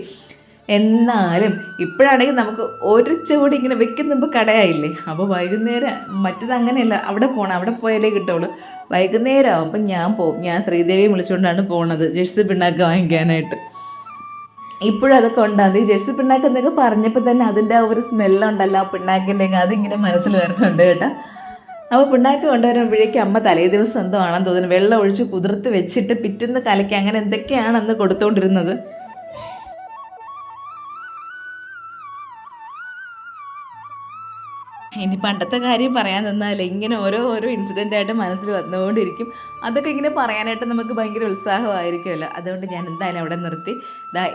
എന്നാലും ഇപ്പോഴാണെങ്കിൽ നമുക്ക് ഒരു ചുവട് ഇങ്ങനെ വെക്കുന്നുമ്പോൾ കടയായില്ലേ. അപ്പോൾ വൈകുന്നേരം മറ്റത് അങ്ങനെയല്ല, അവിടെ പോകണം, അവിടെ പോയാലേ കിട്ടുള്ളൂ. വൈകുന്നേരം ആകുമ്പോൾ ഞാൻ പോകും. ഞാൻ ശ്രീദേവിയെ വിളിച്ചുകൊണ്ടാണ് പോണത് ജേഴ്സി പിണ്ണാക്ക് വാങ്ങിക്കാനായിട്ട്. ഇപ്പോഴും അതൊക്കെ ഉണ്ടാകും. ഈ ജേഴ്സി പിണ്ണാക്ക് എന്നൊക്കെ പറഞ്ഞപ്പോൾ തന്നെ അതിൻ്റെ ആ ഒരു സ്മെല്ലുണ്ടല്ലോ ആ പിണ്ണാക്കിൻ്റെ, അതിങ്ങനെ മനസ്സിൽ വരുന്നുണ്ട് കേട്ടോ. അപ്പോൾ പിണ്ണാക്ക് കൊണ്ടുവരുമ്പോഴേക്കും അമ്മ തലേ ദിവസം എന്തോ ആണെന്ന് തോന്നുന്നു വെള്ളം ഒഴിച്ച് കുതിർത്ത് വെച്ചിട്ട് പിറ്റേന്ന് കലക്കി അങ്ങനെ എന്തൊക്കെയാണ് അന്ന് കൊടുത്തുകൊണ്ടിരുന്നത്. ഇനി പണ്ടത്തെ കാര്യം പറയാൻ നിന്നാൽ ഇങ്ങനെ ഓരോ ഇൻസിഡൻ്റായിട്ട് മനസ്സിൽ വന്നുകൊണ്ടിരിക്കും. അതൊക്കെ ഇങ്ങനെ പറയാനായിട്ട് നമുക്ക് ഭയങ്കര ഉത്സാഹമായിരിക്കുമല്ലോ. അതുകൊണ്ട് ഞാൻ എന്തായാലും അവിടെ നിർത്തി.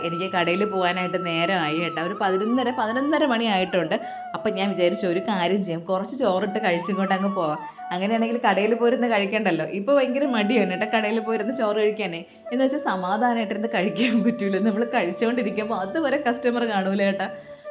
എനിക്ക് കടയിൽ പോകാനായിട്ട് നേരമായി കേട്ടോ. ഒരു 11:30 മണി ആയിട്ടുണ്ട്. അപ്പം ഞാൻ വിചാരിച്ചു ഒരു കാര്യം ചെയ്യാം, കുറച്ച് ചോറിട്ട് കഴിച്ചും കൊണ്ട് അങ്ങ് പോവാം. അങ്ങനെയാണെങ്കിൽ കടയിൽ പോയിരുന്ന് കഴിക്കണ്ടല്ലോ. ഇപ്പോൾ ഭയങ്കര മടിയാണ് കേട്ടോ കടയിൽ പോയിരുന്ന് ചോറ് കഴിക്കാനേ. എന്ന് വെച്ചാൽ സമാധാനമായിട്ടിരുന്ന് കഴിക്കാൻ പറ്റൂല. നമ്മൾ കഴിച്ചുകൊണ്ടിരിക്കുമ്പോൾ അതുവരെ കസ്റ്റമർ കാണൂല കേട്ടോ.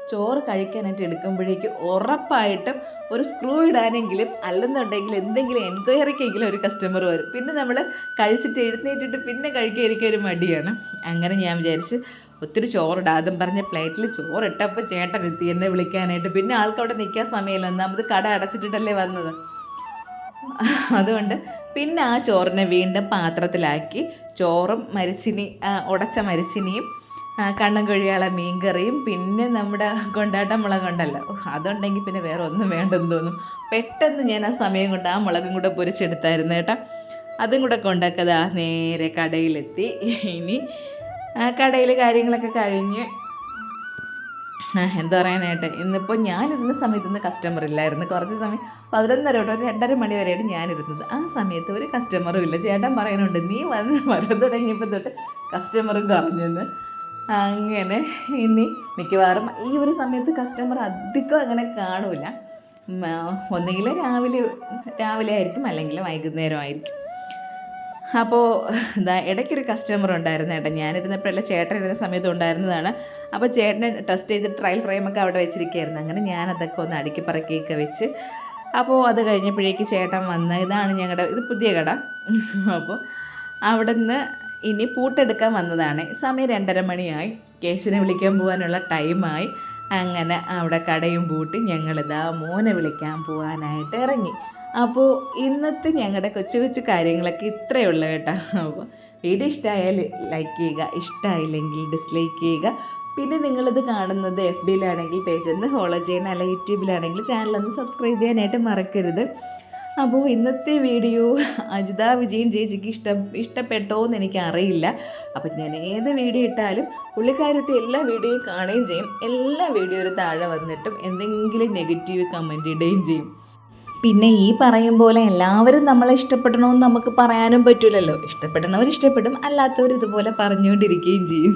ചോറ് കഴിക്കാനായിട്ട് എടുക്കുമ്പോഴേക്ക് ഉറപ്പായിട്ടും ഒരു സ്ക്രൂ ഇടാനെങ്കിലും അല്ലെന്നുണ്ടെങ്കിൽ എന്തെങ്കിലും എൻക്വയറിക്കെങ്കിലും ഒരു കസ്റ്റമർ വരും. പിന്നെ നമ്മൾ കഴിച്ചിട്ട് എഴുന്നേറ്റിട്ട് പിന്നെ കഴിക്കാതിരിക്കാൻ ഒരു മടിയാണ്. അങ്ങനെ ഞാൻ വിചാരിച്ച് ഒത്തിരി ചോറിടാതും പറഞ്ഞ് പ്ലേറ്റിൽ ചോറിട്ടപ്പോൾ ചേട്ടൻ എത്തി എന്നെ വിളിക്കാനായിട്ട്. പിന്നെ ആൾക്കവിടെ നിൽക്കാൻ സമയമില്ല. ഒന്നാമത് കട അടച്ചിട്ടിട്ടല്ലേ വന്നത്. അതുകൊണ്ട് പിന്നെ ആ ചോറിനെ വീണ്ടും പാത്രത്തിലാക്കി ചോറും ഉടച്ച മരിച്ചിനിയും കണ്ണൻ കൊഴിയാള മീൻകറിയും പിന്നെ നമ്മുടെ കൊണ്ടാട്ട മുളകുണ്ടല്ലോ, അതുണ്ടെങ്കിൽ പിന്നെ വേറെ ഒന്നും വേണ്ടെന്ന് തോന്നും. പെട്ടെന്ന് ഞാൻ ആ സമയം കൊണ്ട് ആ മുളകും കൂടെ പൊരിച്ചെടുത്തായിരുന്നു കേട്ടോ. അതും കൂടെ കൊണ്ടൊക്കെ നേരെ കടയിലെത്തി. ഇനി കടയിൽ കാര്യങ്ങളൊക്കെ കഴിഞ്ഞ് എന്താ പറയാനായിട്ട് ഇന്നിപ്പോൾ ഞാനിരുന്ന സമയത്ത് ഇന്ന് കസ്റ്റമർ ഇല്ലായിരുന്നു. കുറച്ച് സമയം 11:30 തൊട്ട് 2:30 മണി വരെയാണ് ഞാനിരുന്നത്. ആ സമയത്ത് ഒരു കസ്റ്റമറും ഇല്ല. ചേട്ടൻ പറയാനുണ്ട് നീ വരാൻ തുടങ്ങിയപ്പോൾ തൊട്ട് കസ്റ്റമറും കുറഞ്ഞെന്ന്. അങ്ങനെ ഇനി മിക്കവാറും ഈ ഒരു സമയത്ത് കസ്റ്റമർ അധികം അങ്ങനെ കാണൂല. ഒന്നുകിൽ രാവിലെ ആയിരിക്കും അല്ലെങ്കിൽ വൈകുന്നേരം ആയിരിക്കും. അപ്പോൾ ഇടയ്ക്കൊരു കസ്റ്റമർ ഉണ്ടായിരുന്നു ചേട്ടൻ. ഞാനിരുന്നപ്പോഴല്ല ചേട്ടൻ ഇരുന്ന സമയത്ത് ഉണ്ടായിരുന്നതാണ്. അപ്പോൾ ചേട്ടനെ ടെസ്റ്റ് ചെയ്ത് ട്രയൽ ഫ്രെയിമൊക്കെ അവിടെ വെച്ചിരിക്കുകയായിരുന്നു. അങ്ങനെ ഞാനതൊക്കെ ഒന്ന് അടുക്കി പറക്കിയൊക്കെ വെച്ച് അപ്പോൾ അത് കഴിഞ്ഞപ്പോഴേക്ക് ചേട്ടൻ വന്ന് ഇതാണ് ഇത് പുതിയ കട. അപ്പോൾ അവിടെ നിന്ന് ഇനി പൂട്ടെടുക്കാൻ വന്നതാണ്. സമയം 2:30 മണിയായി. കേശുവിനെ വിളിക്കാൻ പോകാനുള്ള ടൈമായി. അങ്ങനെ അവിടെ കടയും പൂട്ടി മോനെ വിളിക്കാൻ പോകാനായിട്ട് ഇറങ്ങി. അപ്പോൾ ഇന്നത്തെ ഞങ്ങളുടെ കൊച്ചു കൊച്ചു കാര്യങ്ങളൊക്കെ ഇത്രയേ ഉള്ളൂ കേട്ടോ. അപ്പോൾ വീഡിയോ ഇഷ്ടമായാൽ ലൈക്ക് ചെയ്യുക, ഇഷ്ടമായില്ലെങ്കിൽ ഡിസ്ലൈക്ക് ചെയ്യുക. പിന്നെ നിങ്ങളിത് കാണുന്നത് FBയിലാണെങ്കിൽ പേജ് ഒന്ന് ഫോളോ ചെയ്യണം, അല്ല യൂട്യൂബിലാണെങ്കിൽ ചാനലൊന്ന് സബ്സ്ക്രൈബ് ചെയ്യാനായിട്ട് മറക്കരുത്. അപ്പോൾ ഇന്നത്തെ വീഡിയോ അജിത വിജയൻ ചേച്ചിക്ക് ഇഷ്ടപ്പെട്ടോ എന്ന് എനിക്കറിയില്ല. അപ്പം ഞാൻ ഏത് വീഡിയോ ഇട്ടാലും പുള്ളിക്കാരത്തെ എല്ലാ വീഡിയോയും കാണുകയും ചെയ്യും. എല്ലാ വീഡിയോയുടെ താഴെ വന്നിട്ടും എന്തെങ്കിലും നെഗറ്റീവ് കമൻറ്റ് ഇടുകയും ചെയ്യും. പിന്നെ ഈ പറയും പോലെ എല്ലാവരും നമ്മളെ ഇഷ്ടപ്പെടണമെന്ന് നമുക്ക് പറയാനും പറ്റില്ലല്ലോ. ഇഷ്ടപ്പെടുന്നവർ ഇഷ്ടപ്പെടും, അല്ലാത്തവർ ഇതുപോലെ പറഞ്ഞുകൊണ്ടിരിക്കുകയും ചെയ്യും.